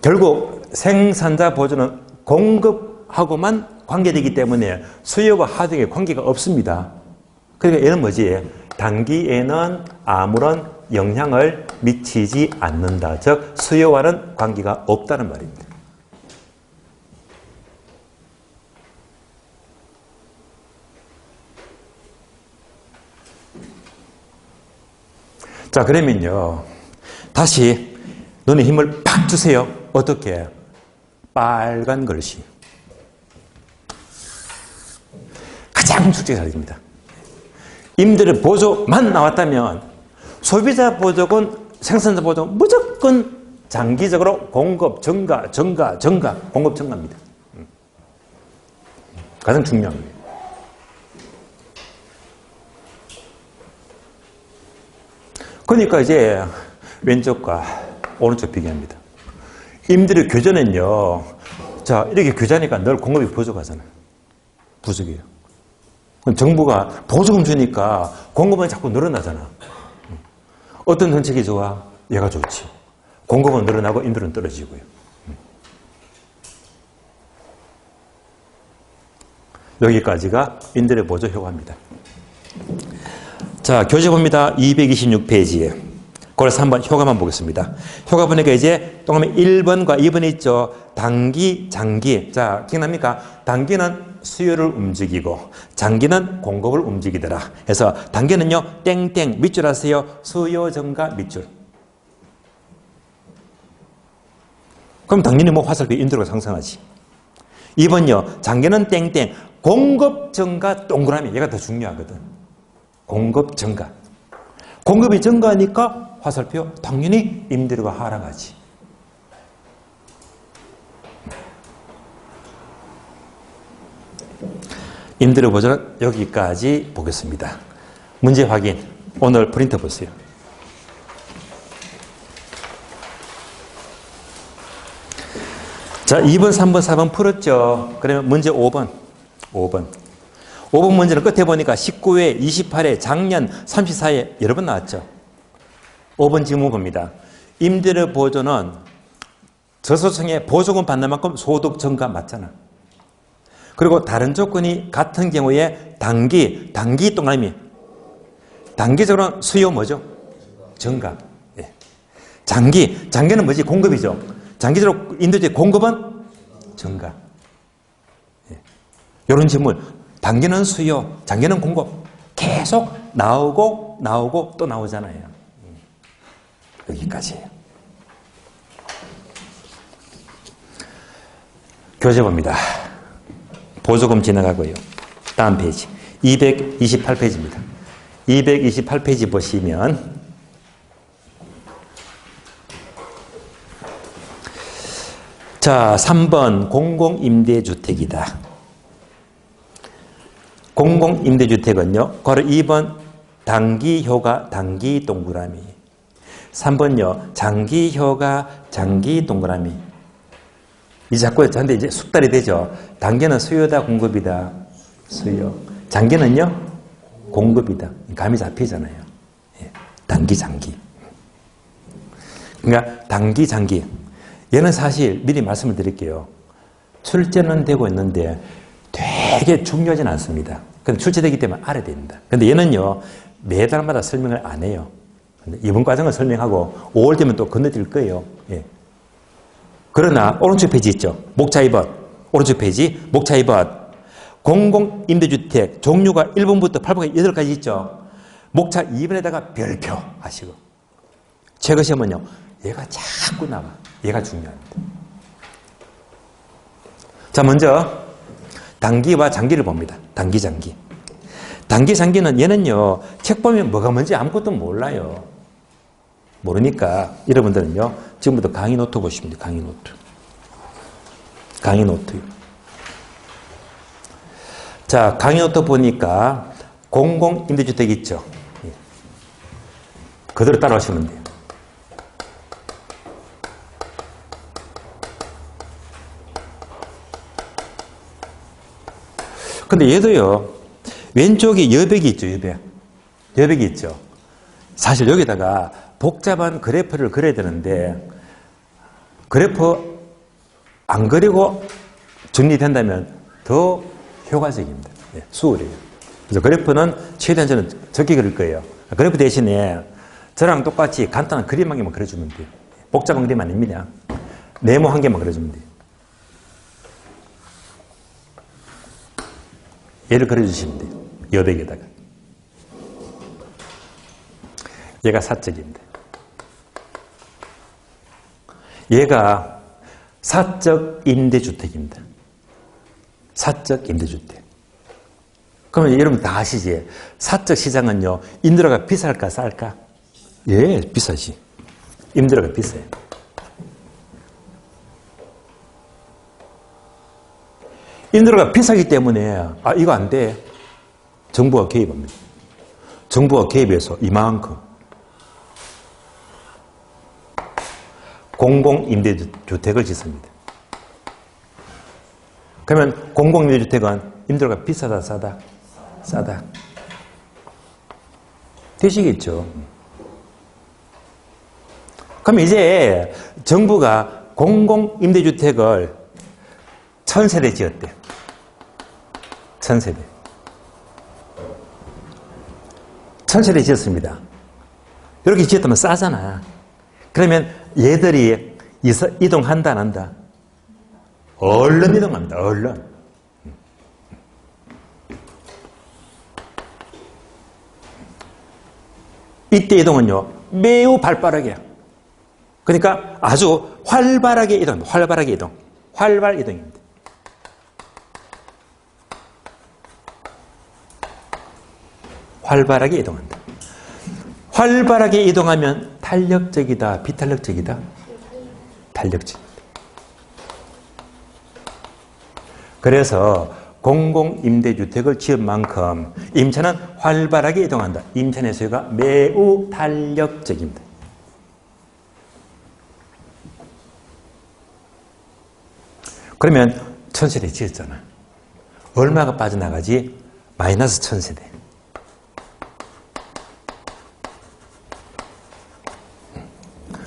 결국 생산자 보조는 공급하고만 관계되기 때문에 수요와 하락에 관계가 없습니다. 그러니까 얘는 뭐지? 단기에는 아무런 영향을 미치지 않는다. 즉 수요와는 관계가 없다는 말입니다. 자, 그러면요, 다시 눈에 힘을 팍 주세요. 어떻게? 빨간 글씨. 가장 축제 자리입니다. 임대료 보조만 나왔다면 소비자 보조금, 생산자 보조금 무조건 장기적으로 공급 증가, 공급 증가입니다. 가장 중요한 거예요. 그러니까 이제 왼쪽과 오른쪽 비교합니다. 임대료 규제는요, 자, 이렇게 규제하니까 늘 공급이 부족하잖아요. 부족해요. 정부가 보조금 주니까 공급은 자꾸 늘어나잖아. 어떤 정책이 좋아? 얘가 좋지. 공급은 늘어나고 임대료는 떨어지고요. 여기까지가 임대료 보조 효과입니다. 자, 교재 봅니다. 226페이지에. 그래서 한번 효과만 보겠습니다. 효과 보니까 이제 또 가면 1번과 2번 있죠. 단기, 장기. 자, 기억납니까? 단기는 수요를 움직이고 장기는 공급을 움직이더라. 그래서 단기는요, 땡땡 밑줄 하세요. 수요 증가 밑줄. 그럼 당연히 화살표 임대료가 상승하지. 2번요, 장기는 땡땡 공급 증가 동그라미. 얘가 더 중요하거든. 공급 증가. 공급이 증가하니까 화살표 당연히 임대료가 하락하지. 임대료 보조는 여기까지 보겠습니다. 문제 확인. 오늘 프린터 보세요. 자, 2번, 3번, 4번 풀었죠? 그러면 문제 5번. 5번 문제는 끝에 보니까 19회, 28회, 작년 34회 여러 번 나왔죠. 5번 질문 봅니다. 임대료 보조는 저소득층에 보조금 받는 만큼 소득 증가 맞잖아. 그리고 다른 조건이 같은 경우에 단기 동그라미. 단기적으로는 수요 뭐죠? 증가. 예. 장기는 뭐지? 공급이죠. 장기적으로 임대주의 공급은 증가. 예. 이런 질문. 단기는 수요, 장기는 공급. 계속 나오고 또 나오잖아요. 여기까지예요. 교재 봅니다. 보조금 지나가고요. 다음 페이지. 228페이지입니다. 228페이지 보시면 자, 3번 공공임대주택이다. 공공임대주택은요, 바로 2번 단기효과 단기 동그라미, 3번요 장기효과 장기 동그라미. 이제 자꾸 저한테 이제 숙달이 되죠. 단기는 수요다 공급이다. 수요. 장기는요 공급이다. 감이 잡히잖아요. 예. 단기, 장기. 그러니까 단기, 장기. 얘는 사실 미리 말씀을 드릴게요. 출제는 되고 있는데 되게 중요하진 않습니다. 근데 출제되기 때문에 알아야 됩니다. 근데 얘는요, 매달마다 설명을 안 해요. 이번 과정을 설명하고 5월 되면 또 건너뛸 거예요. 예. 그러나 오른쪽 페이지 있죠. 목차 2번. 오른쪽 페이지 목차 2번. 공공임대주택 종류가 1번부터 8번까지 8가지 있죠. 목차 2번에다가 별표 하시고. 최고 시험은요, 얘가 자꾸 나와. 얘가 중요합니다. 자, 먼저 단기와 장기를 봅니다. 단기, 장기. 단기, 장기는 얘는요, 책 보면 뭐가 뭔지 아무것도 몰라요. 모르니까 여러분들은요, 지금부터 강의 노트 보시면 돼요. 강의 노트. 강의 노트요. 자, 강의 노트 보니까 공공임대주택 있죠. 그대로 따라오시면 돼요. 근데 얘도요, 왼쪽에 여백이 있죠, 여백. 여백이 있죠. 사실 여기다가 복잡한 그래프를 그려야 되는데, 그래프 안 그리고 정리된다면 더 효과적입니다. 네, 수월해요. 그래서 그래프는 최대한 저는 적게 그릴 거예요. 그래프 대신에 저랑 똑같이 간단한 그림 한 개만 그려주면 돼요. 복잡한 그림 아닙니다. 네모 한 개만 그려주면 돼요. 얘를 그려주시면 돼요. 여백에다가. 얘가 사적입니다. 얘가 사적 임대주택입니다. 사적 임대주택. 그러면 여러분 다 아시지? 사적 시장은요, 임대료가 비쌀까 쌀까? 예, 비싸지. 임대료가 비싸요. 임대료가 비싸기 때문에 이거 안 돼. 정부가 개입합니다. 정부가 개입해서 이만큼 공공임대주택을 짓습니다. 그러면 공공임대주택은 임대료가 비싸다 싸다? 싸다. 되시겠죠. 그럼 이제 정부가 공공임대주택을 1000세대 지었대. 1000세대. 1000세대 지었습니다. 이렇게 지었다면 싸잖아. 그러면 얘들이 이동한다 안 한다? 얼른 이동합니다. 얼른. 이때 이동은요, 매우 발빠르게. 그러니까 아주 활발하게 이동합니다. 활발하게 이동. 활발 이동입니다. 활발하게 이동한다. 활발하게 이동하면 탄력적이다, 비탄력적이다? 탄력적입니다. 그래서 공공임대주택을 지은 만큼 임차는 활발하게 이동한다. 임차의 수요가 매우 탄력적입니다. 그러면 1000세대 지었잖아. 얼마가 빠져나가지? 마이너스 1000세대.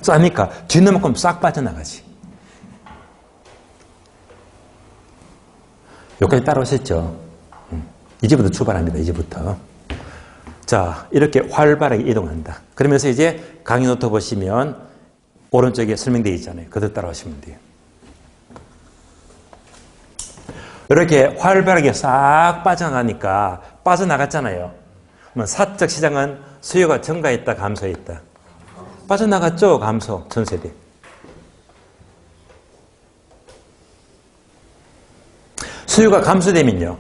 싸니까 짓는 만큼 싹 빠져나가지. 여기까지 따라오셨죠? 이제부터 출발합니다. 이제부터. 자, 이렇게 활발하게 이동한다. 그러면서 이제 강의 노트 보시면 오른쪽에 설명되어 있잖아요. 그대로 따라오시면 돼요. 이렇게 활발하게 싹 빠져나가니까 빠져나갔잖아요. 그러면 사적 시장은 수요가 증가했다, 감소했다? 빠져나갔죠, 감소, 전세대. 수요가 감소되면요,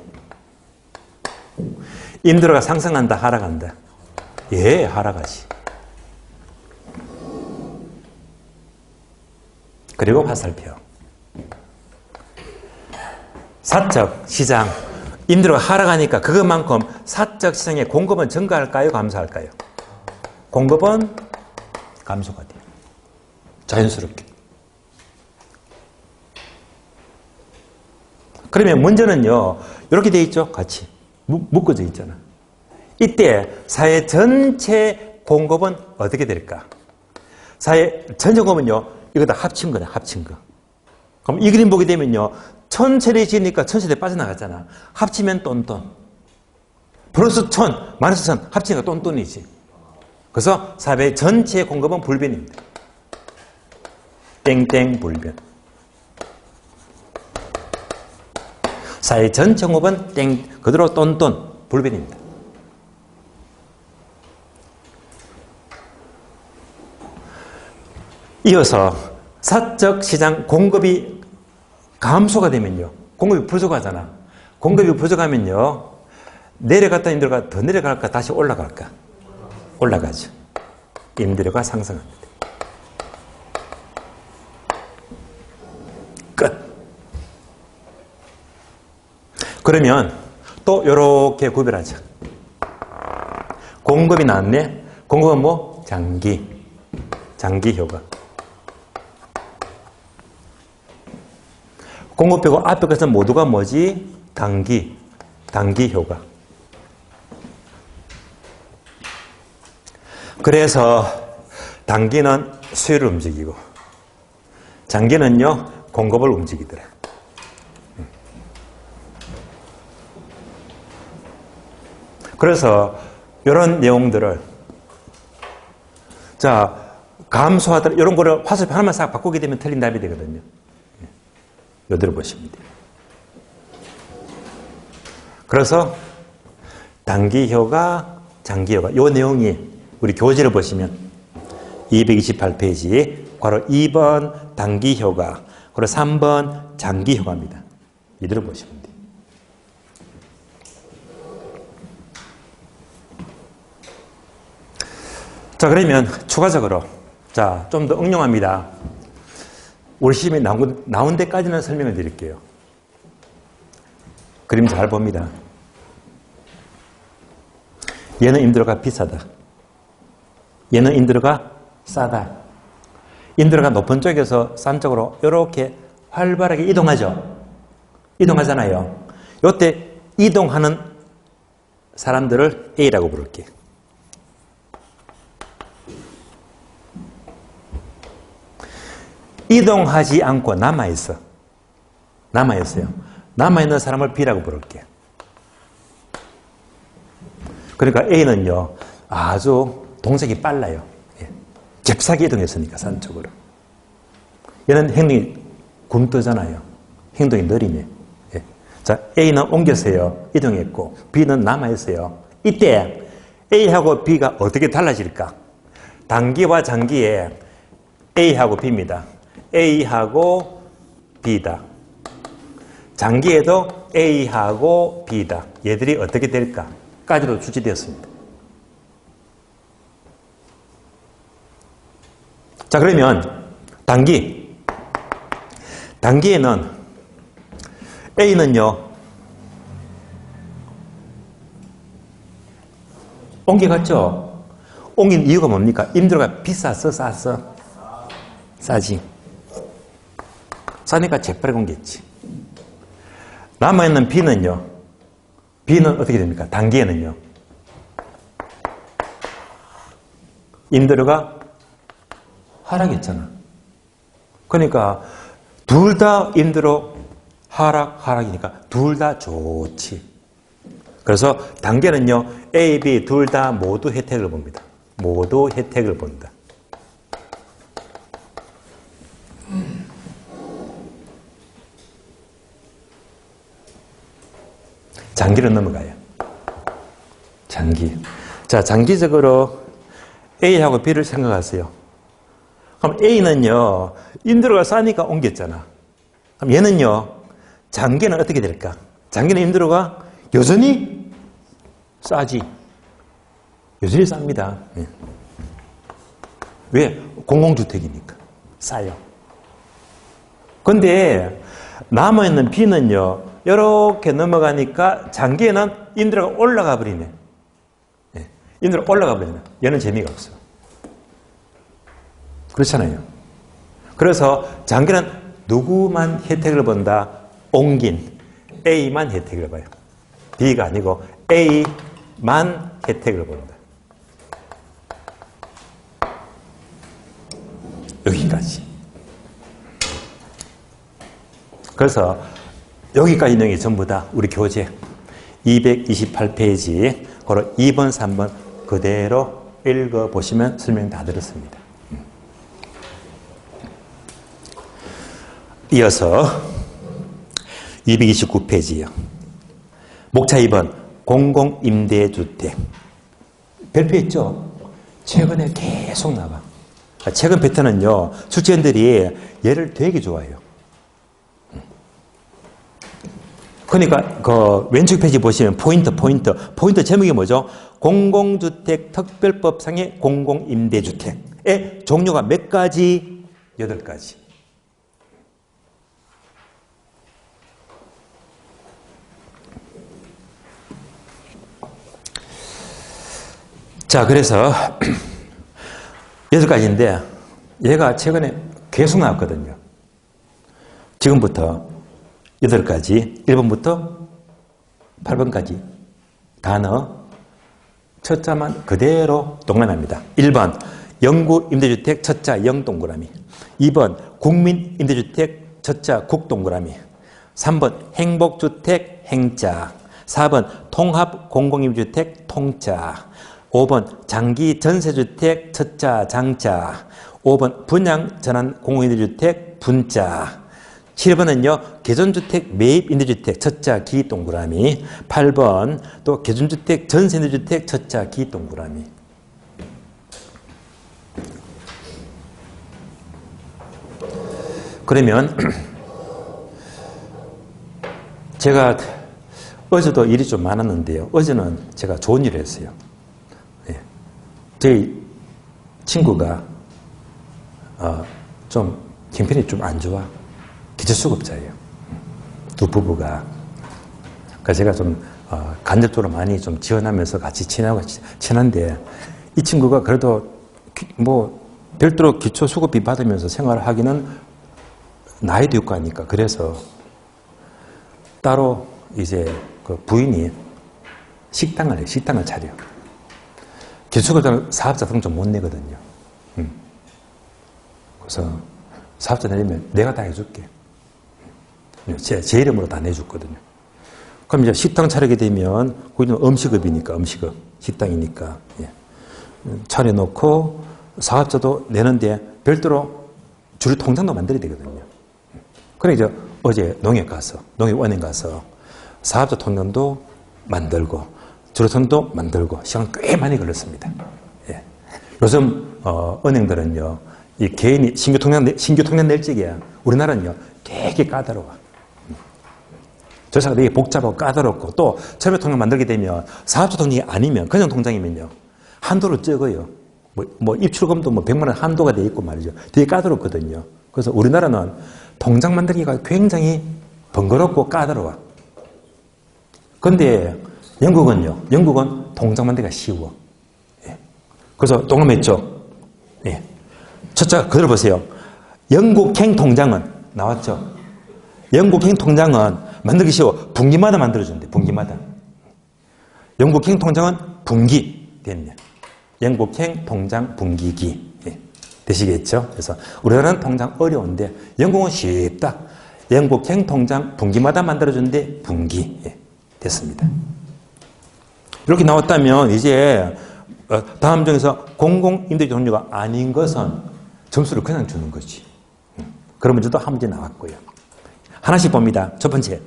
임대료가 상승한다, 하락한다? 예, 하락하지. 그리고 화살표. 사적 시장, 임대료가 하락하니까 그것만큼 사적 시장의 공급은 증가할까요, 감소할까요? 공급은 감소가 돼요. 자연스럽게. 그러면 문제는요, 이렇게 돼 있죠? 같이. 묶어져 있잖아. 이때 사회 전체 공급은 어떻게 될까? 4의 전체공급은요, 이거 다 합친 거다, 합친 거. 그럼 이 그림 보게 되면요, 천세대 지니까 천세대 빠져나갔잖아. 합치면 똔똔. 플러스 1000, 마이너스 1000, 합치니까 똔똔이지. 그래서 4의 전체 공급은 불변입니다. 땡땡 불변. 4의 전체 공급은 땡, 그대로 똔똔 불변입니다. 이어서 사적 시장 공급이 감소가 되면요. 공급이 부족하잖아. 공급이 부족하면요. 내려갔다 임대료가 더 내려갈까 다시 올라갈까? 올라가죠. 임대료가 상승합니다. 끝. 그러면 또 이렇게 구별하죠. 공급이 나왔네. 공급은 뭐? 장기 효과. 공급 빼고 앞에 것은 모두가 뭐지? 단기 효과. 그래서 단기는 수요를 움직이고 장기는요 공급을 움직이더라. 그래서 이런 내용들을 자 감소하더라 이런 거를 화살표 하나만 싹 바꾸게 되면 틀린 답이 되거든요. 이대로 보시면 돼요. 그래서 단기 효과, 장기 효과 이 내용이 우리 교재를 보시면 228페이지 괄호 2번 단기 효과 괄호 3번 장기 효과입니다. 이대로 보시면 돼요. 자 그러면 추가적으로 자 좀 더 응용합니다. 우리 시험에 나온 데까지는 설명을 드릴게요. 그림 잘 봅니다. 얘는 임대료가 비싸다. 얘는 임대료가 싸다. 임대료가 높은 쪽에서 싼 쪽으로 이렇게 활발하게 이동하죠. 이동하잖아요. 이때 이동하는 사람들을 A라고 부를게요. 이동하지 않고 남아있어요. 남아있는 사람을 B라고 부를게요. 그러니까 A는요, 아주 동작이 빨라요. 예. 잽싸게 이동했으니까, 산 쪽으로. 얘는 행동이 굼뜨잖아요. 행동이 느리네. 예. 자, A는 옮겼어요. 이동했고, B는 남아있어요. 이때 A하고 B가 어떻게 달라질까? 단기와 장기에 A하고 B입니다. A하고 B다. 장기에도 A하고 B다. 얘들이 어떻게 될까? 까지로 출제되었습니다. 자, 그러면 단기에는 A는요, 옮겨갔죠? 옮긴 이유가 뭡니까? 임대료가 비쌌어, 쌌어? 싸지. 싸니까 재빠르게 옮겼지. 남아있는 B는요, B는 어떻게 됩니까? 단기에는요, 임대료가 하락했잖아. 그러니까 둘 다 임대료 하락이니까 둘 다 좋지. 그래서 단계는요, A, B 둘 다 모두 혜택을 봅니다. 모두 혜택을 본다. 장기로 넘어가요. 장기. 자, 장기적으로 A하고 B를 생각하세요. 그럼 A는요, 임대료가 싸니까 옮겼잖아. 그럼 얘는요, 장기는 어떻게 될까? 장기는 임대료가 여전히 싸지. 여전히 쌉니다. 네. 왜? 공공주택이니까. 싸요. 근데 남아있는 B는요, 이렇게 넘어가니까 장기에는 임대료가 올라가 버리네. 네. 임대료가 올라가 버리네. 얘는 재미가 없어. 그렇잖아요. 그래서 장기는 누구만 혜택을 본다? 옮긴 A만 혜택을 봐요. B가 아니고 A만 혜택을 본다. 여기까지. 그래서 여기까지 내용이 전부 다 우리 교재 228페이지 바로 2번, 3번 그대로 읽어보시면 설명 다 들었습니다. 이어서 229페이지요. 목차 2번 공공임대주택. 발표했죠? 최근에 계속 나와. 최근 패턴은요, 출제원들이 얘를 되게 좋아해요. 그러니까 그 왼쪽 페이지 보시면 포인트 제목이 뭐죠? 공공주택 특별법상의 공공임대주택의 종류가 몇 가지? 8가지. 자, 그래서 8가지인데 얘가 최근에 계속 나왔거든요. 지금부터 8가지 1번부터 8번까지 단어 첫 자만 그대로 동그라미입니다. 1번 영구임대주택 첫자 영동그라미, 2번 국민임대주택 첫자 국동그라미, 3번 행복주택 행자, 4번 통합공공임대주택 통자, 5번 장기전세주택 첫자 장자, 5번 분양전환 공공임대주택 분자, 7번은요 개존주택 매입임대주택 첫자 기 동그라미, 8번 또 개존주택 전세임대주택 첫자 기 동그라미. 그러면 제가 어제도 일이 좀 많았는데요. 어제는 제가 좋은 일을 했어요. 저희 친구가 좀 형편이 좀 안 좋아. 기저수급자예요. 두 부부가. 그래서 제가 좀 간접적으로 많이 좀 지원하면서 같이 친한데 이 친구가 그래도 뭐 별도로 기초수급비 받으면서 생활을 하기는 나이도 있고 하니까 그래서 따로 이제 그 부인이 식당을 차려. 기초수급자는 사업자 등록 못 내거든요. 그래서 사업자 내리면 내가 다 해줄게. 제 이름으로 다 내줬거든요. 그럼 이제 식당 차리게 되면 거기는 음식업이니까 식당이니까 차려놓고 사업자도 내는데 별도로 주류 통장도 만들어야 되거든요. 그래 이제 어제 농협은행 가서 사업자 통장도 만들고 주류통장도 만들고 시간 꽤 많이 걸렸습니다. 요즘 은행들은요 이 개인이 신규 통장 낼 적이야. 우리나라는요 되게 까다로워. 절차가 되게 복잡하고 까다롭고 또 철벽 통장 만들게 되면 사업자 통장이 아니면 그냥 통장이면요 한도를 적어요. 뭐 입출금도 뭐 100만 원 한도가 돼 있고 말이죠. 되게 까다롭거든요. 그래서 우리나라는 통장 만들기가 굉장히 번거롭고 까다로워. 그런데 영국은 통장 만들기가 쉬워. 그래서 동그라미했죠. 첫째 그대로 보세요. 영국행 통장은 나왔죠. 영국행 통장은 만들기 쉬워. 분기마다 만들어준대. 분기마다. 영국행 통장은 분기 됐네. 영국행 통장 분기기 되시겠죠? 그래서 우리나라는 통장 어려운데 영국은 쉽다. 영국행 통장 분기마다 만들어준대. 분기 됐습니다. 이렇게 나왔다면 이제 다음 중에서 공공임대 종류가 아닌 것은 점수를 그냥 주는 거지. 그런 문제도 한 문제 나왔고요. 하나씩 봅니다. 첫 번째,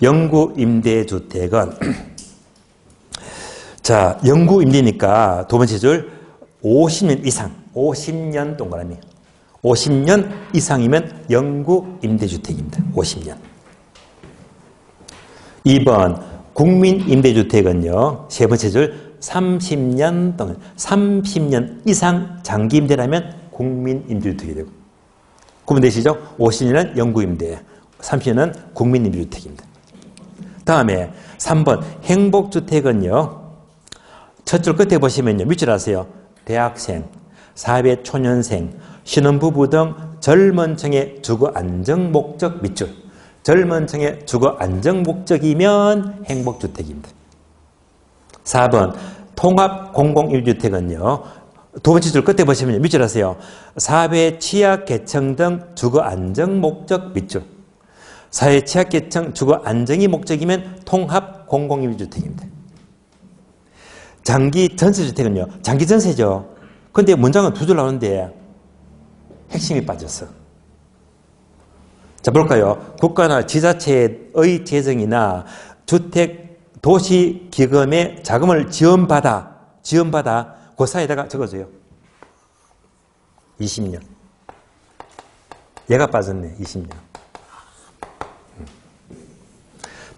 영구임대주택은 자, 영구임대니까 두 번째 줄 50년 이상, 50년 동그라미. 50년 이상이면 영구임대주택입니다. 50년. 2번 국민임대주택은요. 세 번째 줄 30년 동안 30년 이상 장기임대라면 국민임대주택이 되고 구분되시죠? 50년은 영구임대, 30년은 국민임대주택입니다. 다음에 3번 행복주택은요. 첫 줄 끝에 보시면요. 밑줄 아세요? 대학생, 사회초년생, 신혼부부 등 젊은 층의 주거 안정 목적 밑줄. 젊은 층의 주거 안정 목적이면 행복주택입니다. 4번 통합 공공임대주택은요. 두 번째 줄 끝에 보시면 밑줄 하세요. 사회 취약 계층 등 주거 안정 목적 밑줄. 사회 취약 계층 주거 안정이 목적이면 통합 공공임대주택입니다. 장기 전세주택은요. 장기 전세죠. 근데 문장은 두 줄 나오는데 핵심이 빠졌어. 자, 볼까요? 국가나 지자체의 재정이나 주택 도시기금의 자금을 지원받아 그 사이에다가 적어줘요. 20년. 얘가 빠졌네. 20년.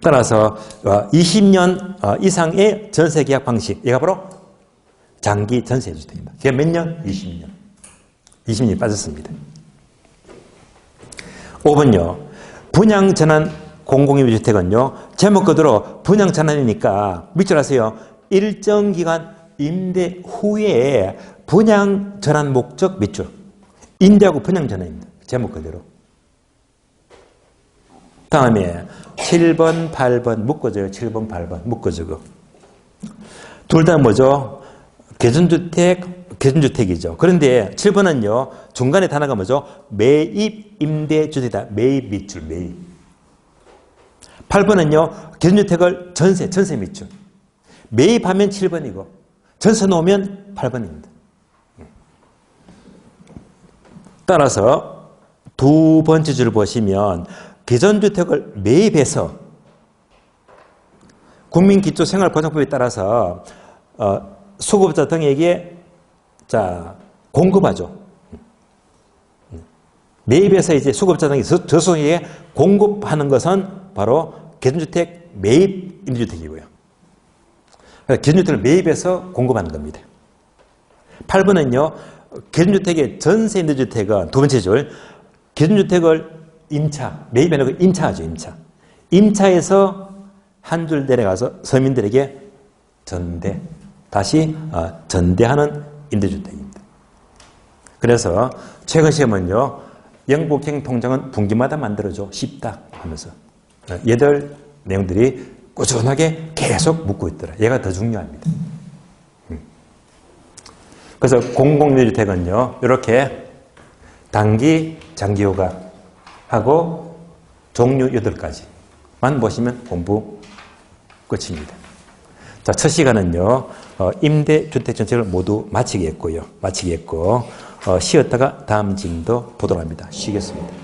따라서 20년 이상의 전세계약 방식. 얘가 바로 장기 전세주택입니다. 그게 몇 년? 20년. 20년이 빠졌습니다. 5번요. 분양전환 공공임대주택은요. 제목 그대로 분양전환이니까 밑줄 하세요. 일정 기간 임대 후에 분양전환 목적 밑줄. 임대하고 분양전환입니다. 제목 그대로. 다음에 7번, 8번 묶어줘요. 7번, 8번 묶어주고. 둘 다 뭐죠? 계준주택이죠. 그런데 7번은요. 중간에 단어가 뭐죠? 매입 임대주택이다. 매입 밑줄, 매입. 8번은요. 계준주택을 전세 밑줄. 매입하면 7번이고 전세 놓으면 8번입니다. 따라서 두 번째 줄 보시면 계전주택을 매입해서 국민기초생활보장법에 따라서 수급자 등에게 공급하죠. 매입해서 이제 수급자 등이 저소득에게 공급하는 것은 바로 계전주택 매입 임대주택이고요. 계전주택을 매입해서 공급하는 겁니다. 8번은요. 계전주택의 전세 임대주택은 두 번째 줄 계전주택을 매입해놓고 임차하죠. 임차해서 한 줄 내려가서 서민들에게 다시 전대하는 임대주택입니다. 그래서 최근 시험은요. 영국행 통장은 분기마다 만들어줘. 쉽다 하면서 얘들 내용들이 꾸준하게 계속 묻고 있더라. 얘가 더 중요합니다. 그래서 공공임대주택은요. 이렇게 단기, 장기효과 하고 종류 8가지만 보시면 공부 끝입니다. 자, 첫 시간은요. 임대주택 전체를 모두 마치겠고 쉬었다가 다음 진도 보도록 합니다. 쉬겠습니다.